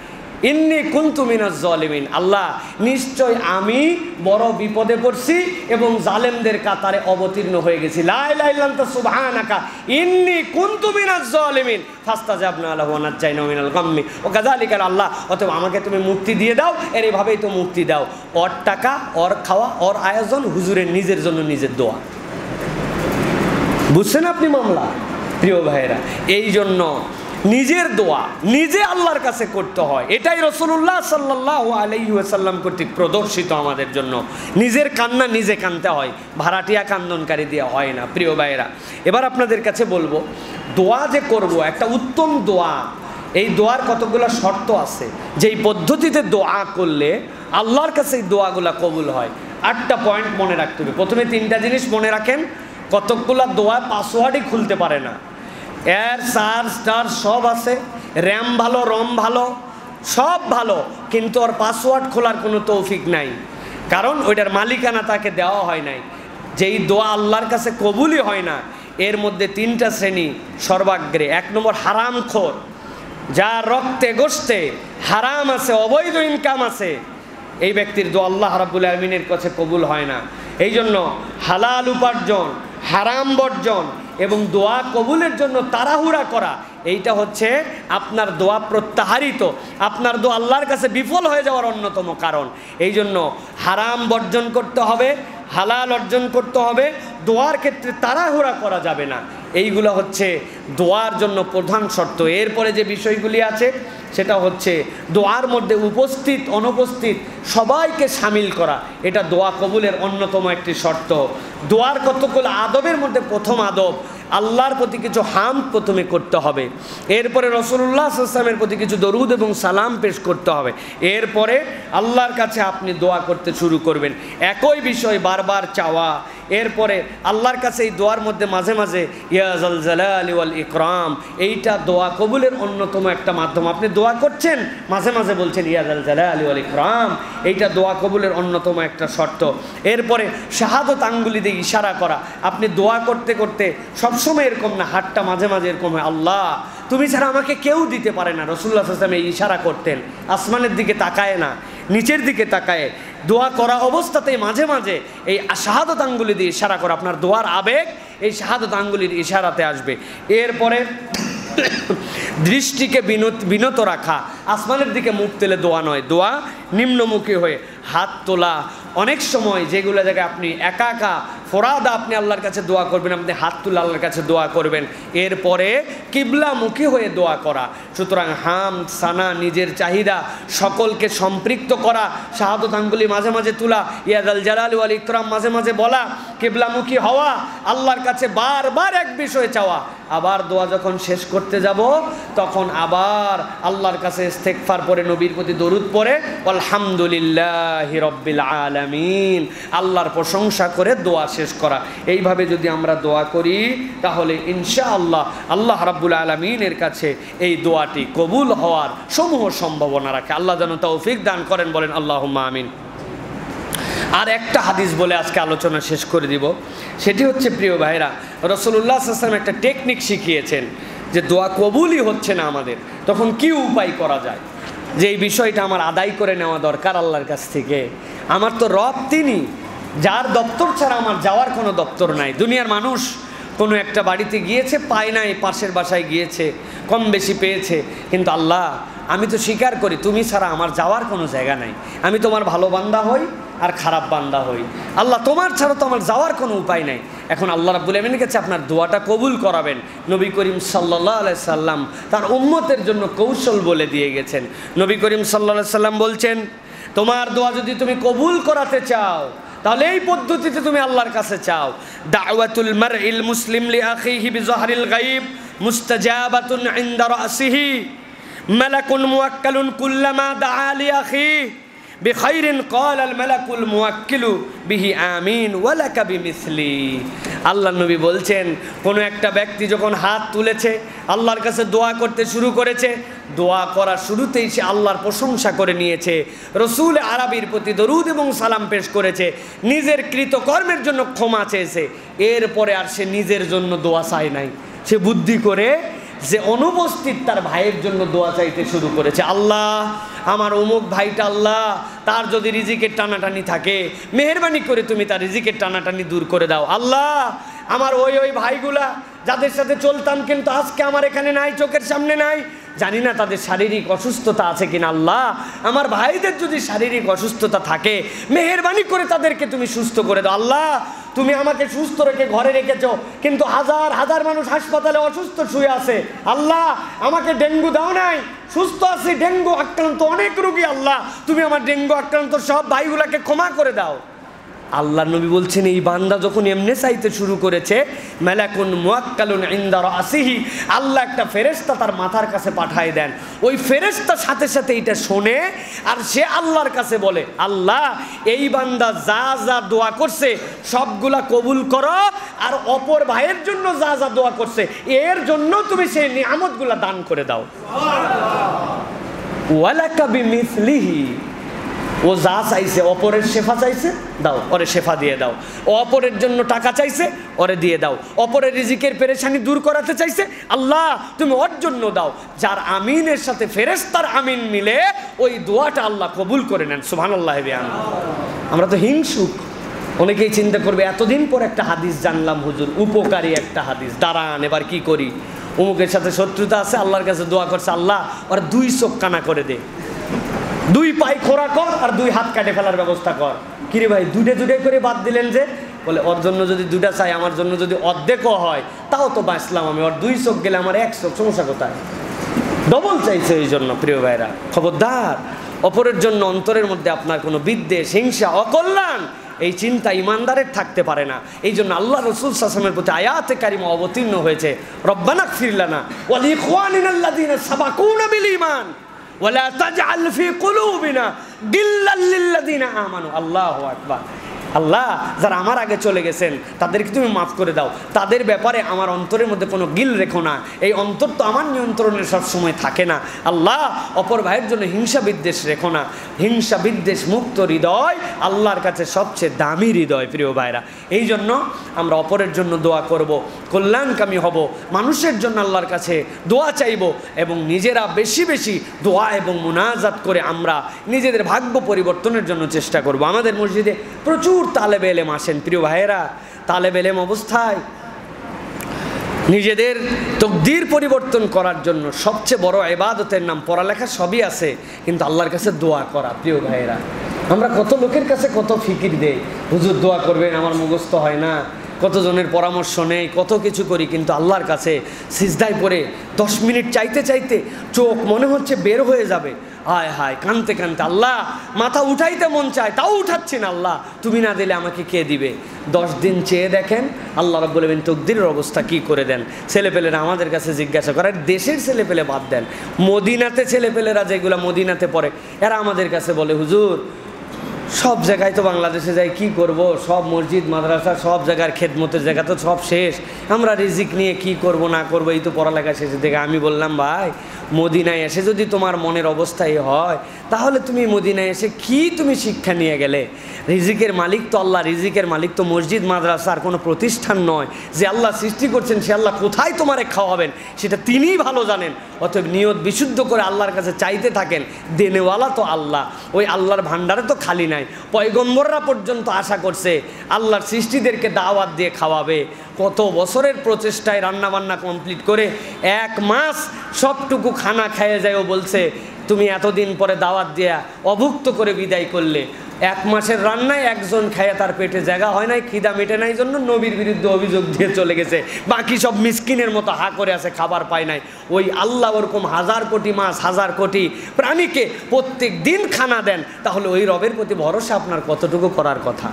ইন্নী কুনতু মিনাজ জালিমিন, আল্লাহ নিশ্চয় আমি বড় বিপদে পড়ছি এবং জালেমদের কাতারে অবতীর্ণ হয়ে গেছি। লা ইলাহা ইল্লা আনতা সুবহানাকা ইন্নী কুনতু মিনাজ জালিমিন ফাস্তাজাবনা লাহু ওয়া নাজ্জাইনাহু মিনাল গাম্মি ওয়া কাযালিকা আল্লাহ। অতএব আমাকে তুমি মুক্তি দিয়ে দাও, এর এভাবেই তো মুক্তি দাও। ওর টাকা, ওর খাওয়া, ওর আয়োজন, হুজুরের নিজের জন্য নিজের দোয়া। বুঝছেন আপনি মামলা? প্রিয় ভাইয়েরা, এই জন্য নিজের দোয়া নিজে আল্লাহর কাছে করতে হয়। এটাই রাসূলুল্লাহ সাল্লাল্লাহু আলাইহি ওয়াসাল্লাম কর্তৃক প্রদর্শিত আমাদের জন্য। নিজের কান্না নিজে কানতে হয়, ভাড়াটিয়া কান্দনকারী দিয়ে হয় না। প্রিয় ভাইয়েরা, এবার আপনাদের কাছে বলবো, দোয়া যে করব, একটা উত্তম দোয়া, এই দোয়ার কতগুলো শর্ত আছে, যেই পদ্ধতিতে দোয়া করলে আল্লাহর কাছে এই দোয়াগুলা কবুল হয়। 8টা পয়েন্ট মনে রাখতে হবে। প্রথমে 3টা জিনিস মনে রাখেন, কতকগুলা দোয়া পাসওয়ার্ডই খুলতে পারে না, এর চার্জ টার্জ সব আছে, র্যাম ভালো, রম ভালো, সব ভালো, কিন্তু ওর পাসওয়ার্ড খোলার কোনো তৌফিক নাই, কারণ ওইটার মালিকানা তাকে দেওয়া হয় নাই। যেই দোয়া আল্লাহর কাছে কবুলই হয় না, এর মধ্যে 3টা শ্রেণী সর্বাগ্রে। 1 নম্বর হারামখোর, যার রক্তে গোশতে হারাম আছে, অবৈধ ইনকাম আছে, এই ব্যক্তির দোয়া আল্লাহ রাব্বুল আলামিনের কাছে কবুল হয় না। এই জন্য হালাল উপার্জন, হারাম বর্জন এবং দোয়া কবুলের জন্য তাড়াহুড়া করা, এইটা হচ্ছে আপনার দোয়া প্রত্যাহারিত, আপনার দোয়া আল্লাহর কাছে বিফল হয়ে যাওয়ার অন্যতম কারণ। এই জন্য হারাম বর্জন করতে হবে, হালাল অর্জন করতে হবে, দোয়ার ক্ষেত্রে তাড়াহুড়া করা যাবে না। এইগুলো হচ্ছে দোয়ার জন্য প্রধান শর্ত। এরপরে যে বিষয়গুলি আছে সেটা হচ্ছে দোয়ার মধ্যে উপস্থিত অনুপস্থিত সবাইকে সামিল করা, এটা দোয়া কবুলের অন্যতম একটি শর্ত। দোয়ার কতগুলো আদবের মধ্যে প্রথম আদব, আল্লাহর প্রতি কিছু হামদ প্রথমে করতে হবে, এরপরে রাসূলুল্লাহ সাল্লাল্লাহু আলাইহি ওয়াসাল্লামের প্রতি কিছু দরুদ এবং সালাম পেশ করতে হবে, এরপরে আল্লাহর কাছে আপনি দোয়া করতে শুরু করবেন, একই বিষয় বারবার চাওয়া। এরপরে আল্লাহর কাছে এই দোয়ার মধ্যে মাঝে মাঝে ইয়া যাল জালালি ওয়াল ইকরাম, এইটা দোয়া কবুলের অন্যতম একটা মাধ্যম। আপনি দোয়া করছেন, মাঝে মাঝে বলছেন ইয়া যাল জালালি ওয়াল ইকরাম, এইটা দোয়া কবুলের অন্যতম একটা শর্ত। এরপরে শাহাদত আঙ্গুলি দিয়ে ইশারা করা, আপনি দোয়া করতে করতে সবসময় এরকম না, হাতটা মাঝে মাঝে এরকম হয়, আল্লাহ তুমি ছাড়া আমাকে কেউ দিতে পারে না। রাসূলুল্লাহ সাল্লাল্লাহু আলাইহি ওয়াসাল্লাম এই ইশারা করতেন, আসমানের দিকে তাকায় না, নিচের দিকে তাকায়, দোয়া করা অবস্থাতেই মাঝে মাঝে এই শাহাদত আঙ্গুলি দিয়ে ইশারা করা, আপনার দোয়ার আবেগ এই শাহাদত আঙ্গুলির ইশারাতে আসবে। এরপরে দৃষ্টিকে বিনত রাখা, আসমানের দিকে মুখ তুলে দোয়া নয়, দোয়া নিম্নমুখী হয়ে হাত তোলা। অনেক সময় যেগুলো জায়গায় আপনি একা একা ফরাদা আপনি আল্লাহর কাছে দোয়া করবেন, আপনি হাত তুলে আল্লাহর কাছে দোয়া করবেন। এরপরে কিবলামুখী হয়ে দোয়া করা। সুতরাং হামদ, সানা, নিজের চাহিদা সকলকে সম্পৃক্ত করা, শাহাদত আঙ্গুলি মাঝে মাঝে তোলা, ইয়া যাল জালালি ওয়াল ইকরাম মাঝে মাঝে বলা, কিবলামুখী হওয়া, আল্লাহর কাছে বারবার এক বিষয় চাওয়া। আবার দোয়া যখন শেষ করতে যাব তখন আবার আল্লাহর কাছে ইস্তেগফার পড়ে, নবীর প্রতি দরুদ পড়ে আলহামদুলিল্লাহি রাব্বিল আলামিন, আল্লাহর প্রশংসা করে দোয়া শেষ করা। এইভাবে যদি আমরা দোয়া করি তাহলে ইনশাআল্লাহ আল্লাহ রাব্বুল আলামিনের কাছে এই দোয়াটি কবুল হওয়ার সমূহ সম্ভাবনা রাখে। আল্লাহ যেন তৌফিক দান করেন, বলেন আল্লাহুম্মা আমিন। আর একটা হাদিস বলে আজকে আলোচনা শেষ করে দিব, সেটি হচ্ছে প্রিয় ভাইরা, রাসূলুল্লাহ সাল্লাল্লাহু আলাইহি ওয়াসাল্লাম একটা টেকনিক শিখিয়েছেন যে দোয়া কবুলই হচ্ছে না আমাদের, তখন কি উপায় করা যায়, যে এই বিষয়টা আমার আদায় করে নেওয়া দরকার আল্লাহর কাছ থেকে। আমার তো রব তিনি, যার দপ্তর ছাড়া আমার যাওয়ার কোনো দপ্তর নাই। দুনিয়ার মানুষ কোনো একটা বাড়িতে গিয়েছে, পায় নাই, পাশের বাসায় গিয়েছে, কম বেশি পেয়েছে, কিন্তু আল্লাহ আমি তো স্বীকার করি তুমি ছাড়া আমার যাওয়ার কোনো জায়গা নাই। আমি তোমার ভালো বান্দা হই আর খারাপ বান্দা হই, আল্লাহ তোমার ছাড়া তো আমার যাওয়ার কোনো উপায় নাই। এখন আল্লাহ রাব্বুল আমিনের কাছে আপনার দোয়াটা কবুল করাবেন। নবী করিম সাল্লাল্লাহু আলাইহি সাল্লাম তার উম্মতের জন্য কৌশল বলে দিয়ে গেছেন। নবী করিম সাল্লাল্লাহু আলাইহি সাল্লাম বলছেন, তোমার দোয়া যদি তুমি কবুল করাতে চাও তাহলে এই পদ্ধতিতে তুমি আল্লাহর কাছে চাও। দাওয়াতুল মারইল মুসলিম লি আখিহি বিযহরিল গায়ব মুস্তাজাবাতুন ইনদা রাসিহি মালাকুন মুওয়াক্কালুন কুল্লামা দাআ লি আখিহি বিখাইরিন ক্বালাল মালাকুল মুওয়াক্কিলু বিহি আমিন ওয়া লাকা বিমিসলি। আল্লাহর নবী বলছেন, কোনো একটা ব্যক্তি যখন হাত তুলেছে আল্লাহর কাছে দোয়া করতে শুরু করেছে, দোয়া করা শুরুতেই সে আল্লাহর প্রশংসা করে নিয়েছে, রসুল আরবির প্রতি দরুদ এবং সালাম পেশ করেছে, নিজের কৃতকর্মের জন্য ক্ষমা চেয়েছে, এরপরে আর সে নিজের জন্য দোয়া চায় নাই, সে বুদ্ধি করে যে অনুপস্থিত তার ভাইয়ের জন্য দোয়া চাইতে শুরু করেছে। আল্লাহ আমার অমুক ভাইটা, আল্লাহ তার যদি রিজিকের টানাটানি থাকে মেহেরবানি করে তুমি তার রিজিকের টানাটানি দূর করে দাও। আল্লাহ আমার ওই ভাইগুলা যাদের সাথে চলতাম কিন্তু আজকে আমার এখানে নাই, চোখের সামনে নাই, জানি না তাদের শারীরিক অসুস্থতা আছে কিনা, আল্লাহ আমার ভাইদের যদি শারীরিক অসুস্থতা থাকে মেহেরবানি করে তাদেরকে তুমি সুস্থ করে দাও। আল্লাহ তুমি আমাকে সুস্থ রেখে ঘরে রেখেছো, কিন্তু হাজার হাজার মানুষ হাসপাতালে অসুস্থ শুয়ে আছে, আল্লাহ আমাকে ডেঙ্গু দাও নাই, সুস্থ আছি, ডেঙ্গু আক্রান্ত অনেক রোগী, আল্লাহ তুমি আমার ডেঙ্গু আক্রান্ত সব ভাইগুলাকে ক্ষমা করে দাও। আল্লাহ নবী বলছেন এই বান্দা যখন এমনি চাইতে শুরু করেছে, মালাকুন মুআক্কালুন ইনদা রাসিহি, আল্লাহ একটা ফেরেশতা তার মাথার কাছে পাঠায় দেন। ওই ফেরেশতার সাথে সাথে এটা শোনে আর সে আল্লাহর কাছে বলে, আল্লাহ এই বান্দা যা যা দোয়া করছে সবগুলা কবুল করো, আর অপর ভাইয়ের জন্য যা যা দোয়া করছে এর জন্য তুমি সেই নিয়ামতগুলা দান করে দাও। ওয়ালাকা বিমিসলিহি, ও যা চাইছে, অপরের শেফা চাইছে দাও, ওরে শেফা দিয়ে দাও। ও অপরের জন্য টাকা চাইছে, ওরে দিয়ে দাও। অপরের রিজিকের পেরেশানি দূর করাতে চাইছে, আল্লাহ তুমি ওর জন্য দাও। যার আমিনের সাথে ফেরেশতার আমিন মিলে ওই দোয়াটা আল্লাহ কবুল করে নেন। সুবহানাল্লাহ। আমরা তো হিংসুক। অনেকেই চিন্তা করবে এতদিন পর একটা হাদিস জানলাম হুজুর, উপকারী একটা হাদিস, দাঁড়ান এবার কি করি। অমুকের সাথে শত্রুতা আছে, আল্লাহর কাছে দোয়া করছে, আল্লাহ ওর 2 চোখ কানা করে দে, 2 পায়ে খোঁড়া কর, আর 2 হাত কাটে ফেলার ব্যবস্থা কর। কিরে ভাই 2 করে বাদ দিলেন যে? বলে ওর জন্য যদি 2টা চাই, আমার জন্য যদি অর্ধেকও হয় তাও তো বাঁচলাম আমি। ওর 2 চোখ গেলে আমার 1 চোখ, সমস্যা কোথায়? ডবল চাইছে। এই জন্য প্রিয় ভাইরা খবরদার, অপরের জন্য অন্তরের মধ্যে আপনার কোনো বিদ্বেষ, হিংসা, অকল্যাণ এই চিন্তা ইমানদারের থাকতে পারে না। এই জন্য আল্লাহ রাসূল সাল্লাল্লাহু আলাইহি ওয়াসাল্লামের প্রতি আয়াতে কারিমা অবতীর্ণ হয়েছে, রব্বানা গফির লানা ওয়া লিইখওয়ানিনাল্লাযীনা সাবাকুনা বিল ঈমান ওয়ালা তাজআল ফি কুলুবিনা গিল্লাল লিল্লাযীনা আমানু। আল্লাহু আকবার। আল্লাহ যারা আমার আগে চলে গেছেন তাদেরকে তুমি মাফ করে দাও, তাদের ব্যাপারে আমার অন্তরের মধ্যে কোনো গিল রেখো না। এই অন্তর তো আমার নিয়ন্ত্রণে সবসময় থাকে না। আল্লাহ অপর ভাইয়ের জন্য হিংসা বিদ্বেষ রেখো না। হিংসা বিদ্বেষ মুক্ত হৃদয় আল্লাহর কাছে সবচেয়ে দামি হৃদয় প্রিয় ভাইরা। এই জন্য আমরা অপরের জন্য দোয়া করব, কল্যাণকামী হব, মানুষের জন্য আল্লাহর কাছে দোয়া চাইব, এবং নিজেরা বেশি বেশি দোয়া এবং মুনাজাত করে আমরা নিজেদের ভাগ্য পরিবর্তনের জন্য চেষ্টা করব। আমাদের মসজিদে প্রচুর তালেবে এলেম আসেন প্রিয় ভাইয়েরা। তালেবে এলেম অবস্থায় নিজেদের তকদির পরিবর্তন করার জন্য সবচেয়ে বড় ইবাদতের নাম পড়ালেখা, সবই আছে, কিন্তু আল্লাহর কাছে দোয়া করা। প্রিয় ভাইয়েরা আমরা কত লোকের কাছে কত ফিকির দেই, হুজুর দোয়া করবেন, আমার মুখস্থ হয় না, কতজনের পরামর্শ নেই, কত কিছু করি, কিন্তু আল্লাহর কাছে সিজদায় পড়ে 10 মিনিট চাইতে চাইতে চোখ মনে হচ্ছে বের হয়ে যাবে। হায় হায়, কানতে কানতে আল্লাহ মাথা উঠাইতে মন চায়, তাও উঠাচ্ছি না। আল্লাহ তুমি না দিলে আমাকে কে দিবে? 10 দিন চেয়ে দেখেন আল্লাহ রাব্বুল আলামিন তকদিরের অবস্থা কি করে দেন। ছেলেপেলেরা আমাদের কাছে জিজ্ঞাসা করে, দেশের ছেলেপেলে বাদ দেন, মদিনাতে ছেলেপেলেরা যেগুলো মদিনাতে পড়ে এরা আমাদের কাছে বলে, হুজুর সব জায়গায় তো বাংলাদেশে যাই, কি করব, সব মসজিদ মাদ্রাসা সব জায়গার খেদমতের জায়গা তো সব শেষ, আমরা রিজিক নিয়ে কি করব না করব, এই তো পড়ালেখা শেষের দিকে। আমি বললাম, ভাই মদিনায় এসে যদি তোমার মনের অবস্থাই হয় তাহলে তুমি মদিনায় এসে কি তুমি শিক্ষা নিয়ে গেলে? রিজিকের মালিক তো আল্লাহ, রিজিকের মালিক তো মসজিদ মাদ্রাসার কোনো প্রতিষ্ঠান নয়। যে আল্লাহ সৃষ্টি করছেন সে আল্লাহ কোথায় তোমারে খাওয়াবেন সেটা তিনিই ভালো জানেন। অতএব নিয়ত বিশুদ্ধ করে আল্লাহর কাছে চাইতে থাকেন। দেনেওয়ালা তো আল্লাহ, ওই আল্লাহর ভান্ডারে তো খালি নাই। পয়গম্বররা পর্যন্ত আশা করছে আল্লাহর সৃষ্টিদেরকে দাওয়াত দিয়ে খাওয়াবে। কত বছরের প্রচেষ্টায় রান্নাবান্না কমপ্লিট করে 1 মাস সবটুকু খানা খেয়ে যায়। ও বলছে তুমি এতদিন পরে দাওয়াত দিয়া অভুক্ত করে বিদায় করলে। 1 মাসের রান্নায় একজন খায়, তার পেটে জায়গা হয় নাই, খিদা মেটে নাই জন্য নবীর বিরুদ্ধে অভিযোগ দিয়ে চলে গেছে। বাকি সব মিসকিনের মতো হা করে আছে, খাবার পায় নাই। ওই আল্লাহ ওরকম 1000 কোটি মাছ, 1000 কোটি প্রাণীকে প্রত্যেক দিন খানা দেন, তাহলে ওই রবের প্রতি ভরসা আপনার কতটুকু করার কথা?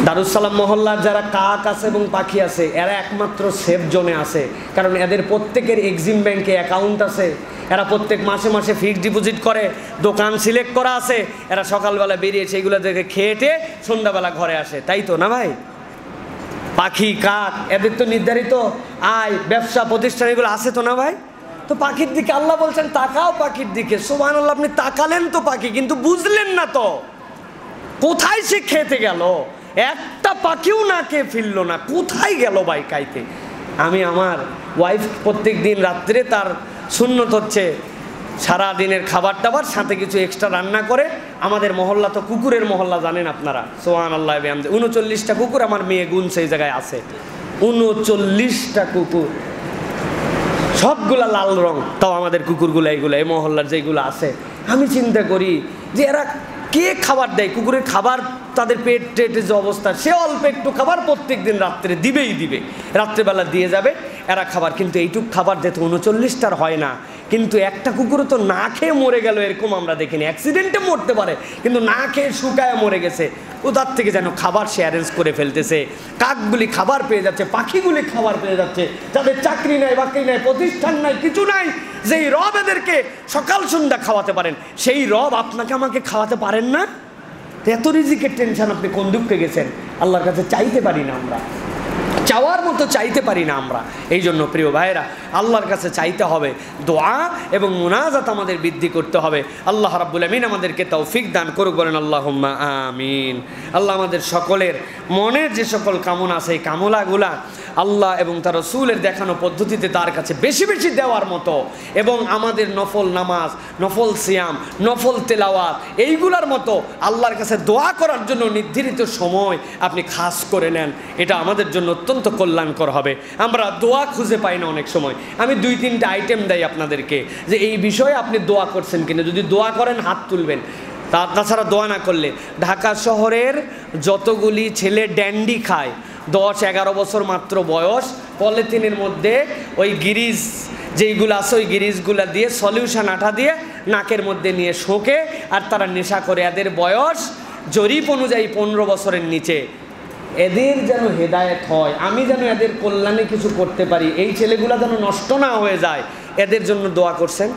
দারুসালাম মহল্লার যারা কাক আছে এবং পাখি আছে এরা একমাত্র সেফ জোনে আছে, কারণ এদের প্রত্যেকের এক্সিম ব্যাংকে অ্যাকাউন্ট আছে। এরা প্রত্যেক মাসে মাসে ফিক্সড ডিপোজিট করে, দোকান সিলেক্ট করা আছে। এরা সকালবেলা বেরিয়ে সেইগুলো থেকে খেয়ে সন্ধ্যাবেলা ঘরে আসে, তাই তো না ভাই? পাখি কাক এদের তো নির্ধারিত আয়, ব্যবসা প্রতিষ্ঠান এগুলো আছে তো না ভাই? তো পাখির দিকে আল্লাহ বলছেন তাকাও পাখির দিকে। সুবহানাল্লাহ, আপনি তাকালেন তো পাখি, কিন্তু বুঝলেন না তো কোথায় সে খেতে গেল। একটা পাখিও না খেয়ে ফিরলো না, কোথায় গেল ভাই খাইতে? আমি আমার ওয়াইফ প্রত্যেক দিন রাত্রে তার সুন্নত হচ্ছে সারা দিনের খাবার টাবার সাথে কিছু এক্সট্রা রান্না করে। আমাদের মহল্লা তো কুকুরের মহল্লা জানেন আপনারা, সুবহানাল্লাহ। 39টা কুকুর আমার মেয়ে গুণ সেই জায়গায় আছে। 39টা কুকুর, সবগুলা লাল রং। তাও আমাদের কুকুরগুলো এইগুলো এই মহল্লার যেগুলো আছে, আমি চিন্তা করি যে এরা কে খাবার দেয়? কুকুরের খাবার তাদের পেট টেটে যে অবস্থা, সে অল্প একটু খাবার প্রত্যেক দিন রাত্রে দিবেই দিবে, রাত্রেবেলা দিয়ে যাবে এরা খাবার। কিন্তু এইটুক খাবার যেতে 39টার হয় না, কিন্তু একটা কুকুরও তো না খেয়ে মরে গেল এরকম আমরা দেখিনি। অ্যাক্সিডেন্টে মরতে পারে, কিন্তু না খেয়ে শুকায় মরে গেছে। ও তার থেকে যেন খাবার সে অ্যারেঞ্জ করে ফেলতেছে। কাকগুলি খাবার পেয়ে যাচ্ছে, পাখিগুলি খাবার পেয়ে যাচ্ছে, যাদের চাকরি নাই, বাকরি নাই, প্রতিষ্ঠান নাই, কিছু নাই, যেই রব এদেরকে সকাল সন্ধ্যা খাওয়াতে পারেন, সেই রব আপনাকে আমাকে খাওয়াতে পারেন না? এত রিজিকের টেনশন আপনি কোন দুঃখে গেছেন? আল্লাহর কাছে চাইতে পারি না আমরা, চাওয়ার মতো চাইতে পারি না আমরা। এই জন্য প্রিয় ভাইয়েরা, আল্লাহর কাছে চাইতে হবে, দোয়া এবং মুনাজাত আমাদের বৃদ্ধি করতে হবে। আল্লাহ রাব্বুল আমিন আমাদেরকে তৌফিক দান করুক, বলেন আল্লাহুম্মা আমিন। আল্লাহ আমাদের সকলের মনের যে সকল কামনা আছে, এই কামনাগুলা আল্লাহ এবং তার রাসূলের দেখানো পদ্ধতিতে তার কাছে বেশি বেশি দেওয়ার মতো, এবং আমাদের নফল নামাজ, নফল সিয়াম, নফল তেলাওয়াত, এইগুলার মতো আল্লাহর কাছে দোয়া করার জন্য নির্ধারিত সময় আপনি খাস করে নেন। এটা আমাদের জন্য অত্যন্ত কল্যাণকর হবে। আমরা দোয়া খুঁজে পাই না অনেক সময়। আমি 2-3টা আইটেম দেই আপনাদেরকে, যে এই বিষয়ে আপনি দোয়া করছেন কিনা। যদি দোয়া করেন হাত তুলবেন, তাছাড়া দোয়া না করলে, ঢাকা শহরের যতগুলি ছেলে ড্যান্ডি খায়, 10-11 বছর মাত্র বয়স, পলিথিনের মধ্যে ওই গিরিজ যেইগুলো আছে, ওই গিরিজগুলো দিয়ে সলিউশন আঠা দিয়ে নাকের মধ্যে নিয়ে শোকে, আর তারা নেশা করে। এদের বয়স জরিপ অনুযায়ী 15 বছরের নিচে। এদের যেন হেদায়েত হয়, আমি যেন এদের কল্যাণে কিছু করতে পারি, এই ছেলেগুলা যেন নষ্ট না হয়ে যায়, এদের জন্য দোয়া করছেন?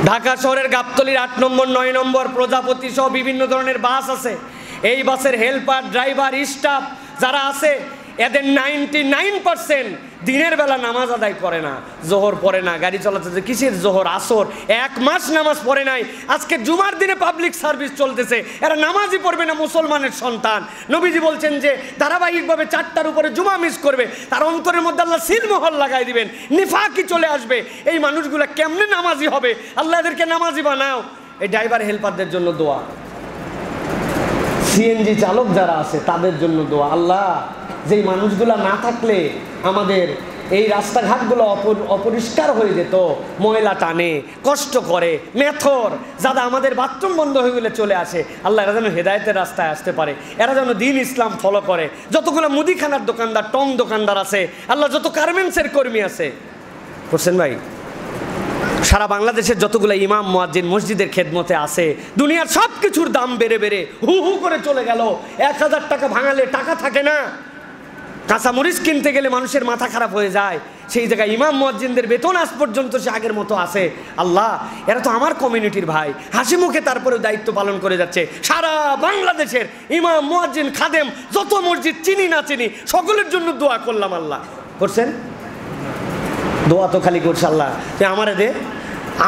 ঢাকা শহরের গাবতলীর 8 নম্বর, 9 নম্বর, প্রজাপতি সহ বিভিন্ন ধরনের বাস আছে। এই বাসের হেল্পার, ড্রাইভার, স্টাফ যারা আছে, এদের 99% দিনের বেলা নামাজ আদায় করে না, জোহর পড়ে না, গাড়ি চালাতেছে। কিসের জোহর, আসর? 1 মাস নামাজ পড়ে নাই। আজকে জুমার দিনে পাবলিক সার্ভিস চলতেছে, এরা নামাজই পড়বে না, মুসলমানের সন্তান। নবীজি বলছেন যে ধারাবাহিকভাবে 4টার উপরে জুমা মিস করবে, তার অন্তরের মধ্যে আল্লাহ সিলমোহর লাগাই দিবেন, নিফাকি চলে আসবে। এই মানুষগুলো কেমনে নামাজি হবে? আল্লাহ এদেরকে নামাজি বানাও। এই ড্রাইভার হেল্পারদের জন্য দোয়া, সিএনজি চালক যারা আছে তাদের জন্য দোয়া। আল্লাহ, যেই মানুষগুলা না থাকলে আমাদের এই রাস্তাঘাটগুলো অপরিষ্কার হয়ে যেত, ময়লা টানে, কষ্ট করে, মেথর, যারা আমাদের বাথরুম বন্ধ হয়ে গেলে চলে আসে, আল্লাহ এরা যেন হেদায়েতের রাস্তায় আসতে পারে, এরা যেন দিন ইসলাম ফলো করে। যতগুলো মুদিখানার দোকানদার, টং দোকানদার আছে, আল্লাহ যত গার্মেন্টসের কর্মী আছে, করছেন ভাই, সারা বাংলাদেশের যতগুলো ইমাম, মুয়াজ্জিন মসজিদের খেদমতে আছে, দুনিয়ার সব কিছুর দাম বেড়ে বেড়ে হু হু করে চলে গেল। 1000 টাকা ভাঙালে টাকা থাকে না, কাঁচামরিচ কিনতে গেলে মানুষের মাথা খারাপ হয়ে যায়। সেই জায়গায় ইমাম মুয়াজ্জিনদের বেতন আজ পর্যন্ত সে আগের মতো আছে। আল্লাহ, এরা তো আমার কমিউনিটির ভাই, হাসি মুখে তারপরেও দায়িত্ব পালন করে যাচ্ছে। সারা বাংলাদেশের ইমাম, মুয়াজ্জিন, খাদেম, যত মসজিদ চিনি না চিনি, সকলের জন্য দোয়া করলাম। আল্লাহ করছেন? দোয়া তো খালি করছে আল্লাহ তুই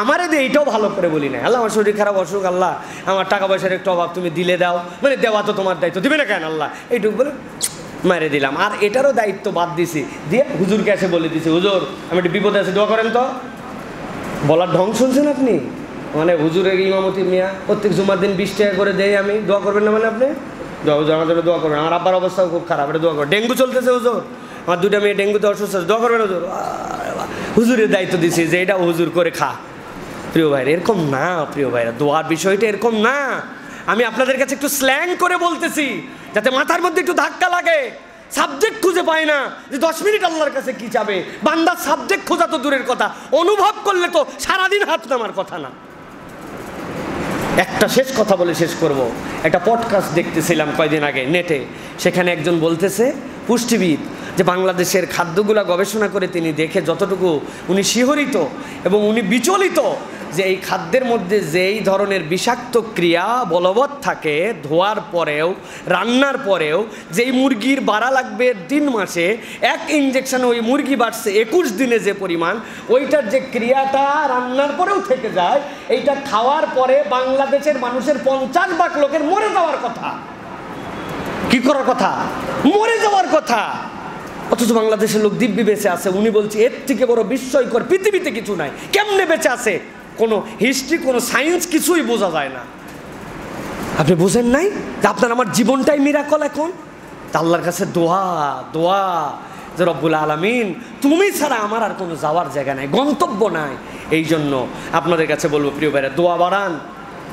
আমারে দে, এইটাও ভালো করে বলি না। আল্লাহ আমার শরীর খারাপ, অসুখ, আল্লাহ আমার টাকা পয়সার একটু অভাব, তুমি দিলে দাও, মানে দেওয়া তো তোমার দায়িত্ব, দিবে না কেন আল্লাহ, এইটুকু বলে মেরে দিলাম। আর এটারও দায়িত্ব বাদ দিছি, দিয়ে হুজুরকে এসে বলে দিছি, হুজুর আমি একটু বিপদে আছি, দোয়া করেন তো। বলার ঢং শুনছেন আপনি? মানে হুজুরের ইমামতি মিয়া প্রত্যেক জুমার দিন 20 টাকা করে দেয়, আমি দোয়া করবেন না মানে আপনি? হুজুর আমার জন্য দোয়া করবেন, আমার আব্বার অবস্থাও খুব খারাপ, এটা দোয়া করবেন। ডেঙ্গু চলতেছে হুজুর, আমার 2টা মেয়ে ডেঙ্গুতে অসুস্থ আছে, দোয়া করবেন হুজুর। হুজুরের দায়িত্ব দিছি যে এটা হুজুর করে খা। প্রিয় ভাইরা, এরকম না প্রিয় ভাইরা, দোয়ার বিষয়টা এরকম না। আমি আপনাদের কাছে একটু স্ল্যাং করে বলতেছি, যাতে মাথার মধ্যে একটু ধাক্কা লাগে। সাবজেক্ট খুঁজে পায় না যে 10 মিনিট আল্লাহর কাছে কি চাবে। বান্দার সাবজেক্ট খোঁজা তো দূরের কথা, অনুভব করলে তো সারাদিন হাত নামার কথা না। একটা শেষ কথা বলে শেষ করব। একটা পডকাস্ট দেখতেছিলাম কয়দিন আগে নেটে, সেখানে একজন বলতেছে, পুষ্টিবিদ, যে বাংলাদেশের খাদ্যগুলা গবেষণা করে তিনি দেখে যতটুকু উনি শিহরিত এবং উনি বিচলিত, যে এই খাদ্যের মধ্যে যেই ধরনের বিষাক্ত ক্রিয়া বলবৎ থাকে, ধোয়ার পরেও, রান্নার পরেও, যেই মুরগির বাড়া লাগবে 3 মাসে, 1 ইঞ্জেকশনে ওই মুরগি বাড়ছে 21 দিনে যে পরিমাণ, ওইটার যে ক্রিয়াটা রান্নার পরেও থেকে যায়, এইটা খাওয়ার পরে বাংলাদেশের মানুষের 50 ভাগ লোকের মরে যাওয়ার কথা। কি করার কথা? মরে যাওয়ার কথা। অথচ বাংলাদেশের লোক দিব্যি বেঁচে আছে। উনি বলছে এর থেকে বড় বিস্ময়কর পৃথিবীতে কিছু নাই। কেমনে বেঁচে আছে? কোনো হিস্ট্রি, কোনো সায়েন্স কিছুই বোঝা যায় না। আপনি বুঝেন নাই যে আপনার আমার জীবনটাই মিরাকল এখন? আল্লাহর কাছে দোয়া দোয়া যে রব্বুল আলামিন তুমি ছাড়া আমার আর কোনো যাওয়ার জায়গা নাই, গন্তব্য নাই। এই জন্য আপনাদের কাছে বলবো প্রিয় ভাইরা, দোয়া বাড়ান,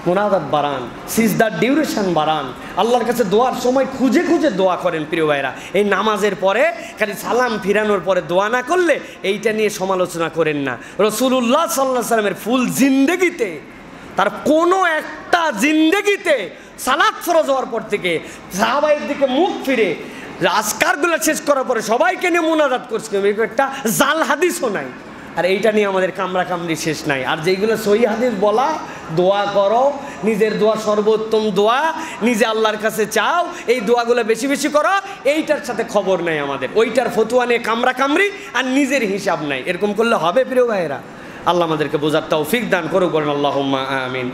মুনাজাত বাড়ান, সিজদার ডিউরেশন বাড়ান, আল্লাহর কাছে দোয়ার সময় খুঁজে খুঁজে দোয়া করেন। প্রিয় ভাইরা, এই নামাজের পরে খালি সালাম ফিরানোর পরে দোয়া না করলে এইটা নিয়ে সমালোচনা করেন না। রাসূলুল্লাহ সাল্লাল্লাহু আলাইহি সাল্লামের ফুল জিন্দেগিতে, তার কোনো একটা জিন্দেগিতে সালাত ফরজ হওয়ার পর থেকে সাহাবায়ের দিকে মুখ ফিরে আজকারগুলো শেষ করার পরে সবাইকে নিয়ে মুনাজাত করছে, একটা জাল হাদিসও নাই। আর এইটা নিয়ে আমাদের কামড়ি শেষ নাই। আর যেইগুলো সহি হাদিস বলা, দোয়া করো, নিজের দোয়া সর্বোত্তম দোয়া, নিজে আল্লাহর কাছে চাও, এই দোয়াগুলো বেশি বেশি করো, এইটার সাথে খবর নাই আমাদের। ওইটার ফতুয়া নিয়ে কামড়ি আর নিজের হিসাব নাই। এরকম করলে হবে প্রিয় ভাইয়েরা? আল্লাহ আমাদেরকে বোঝার তৌফিক দান করুক, বলেন আল্লাহুম্মা আমিন।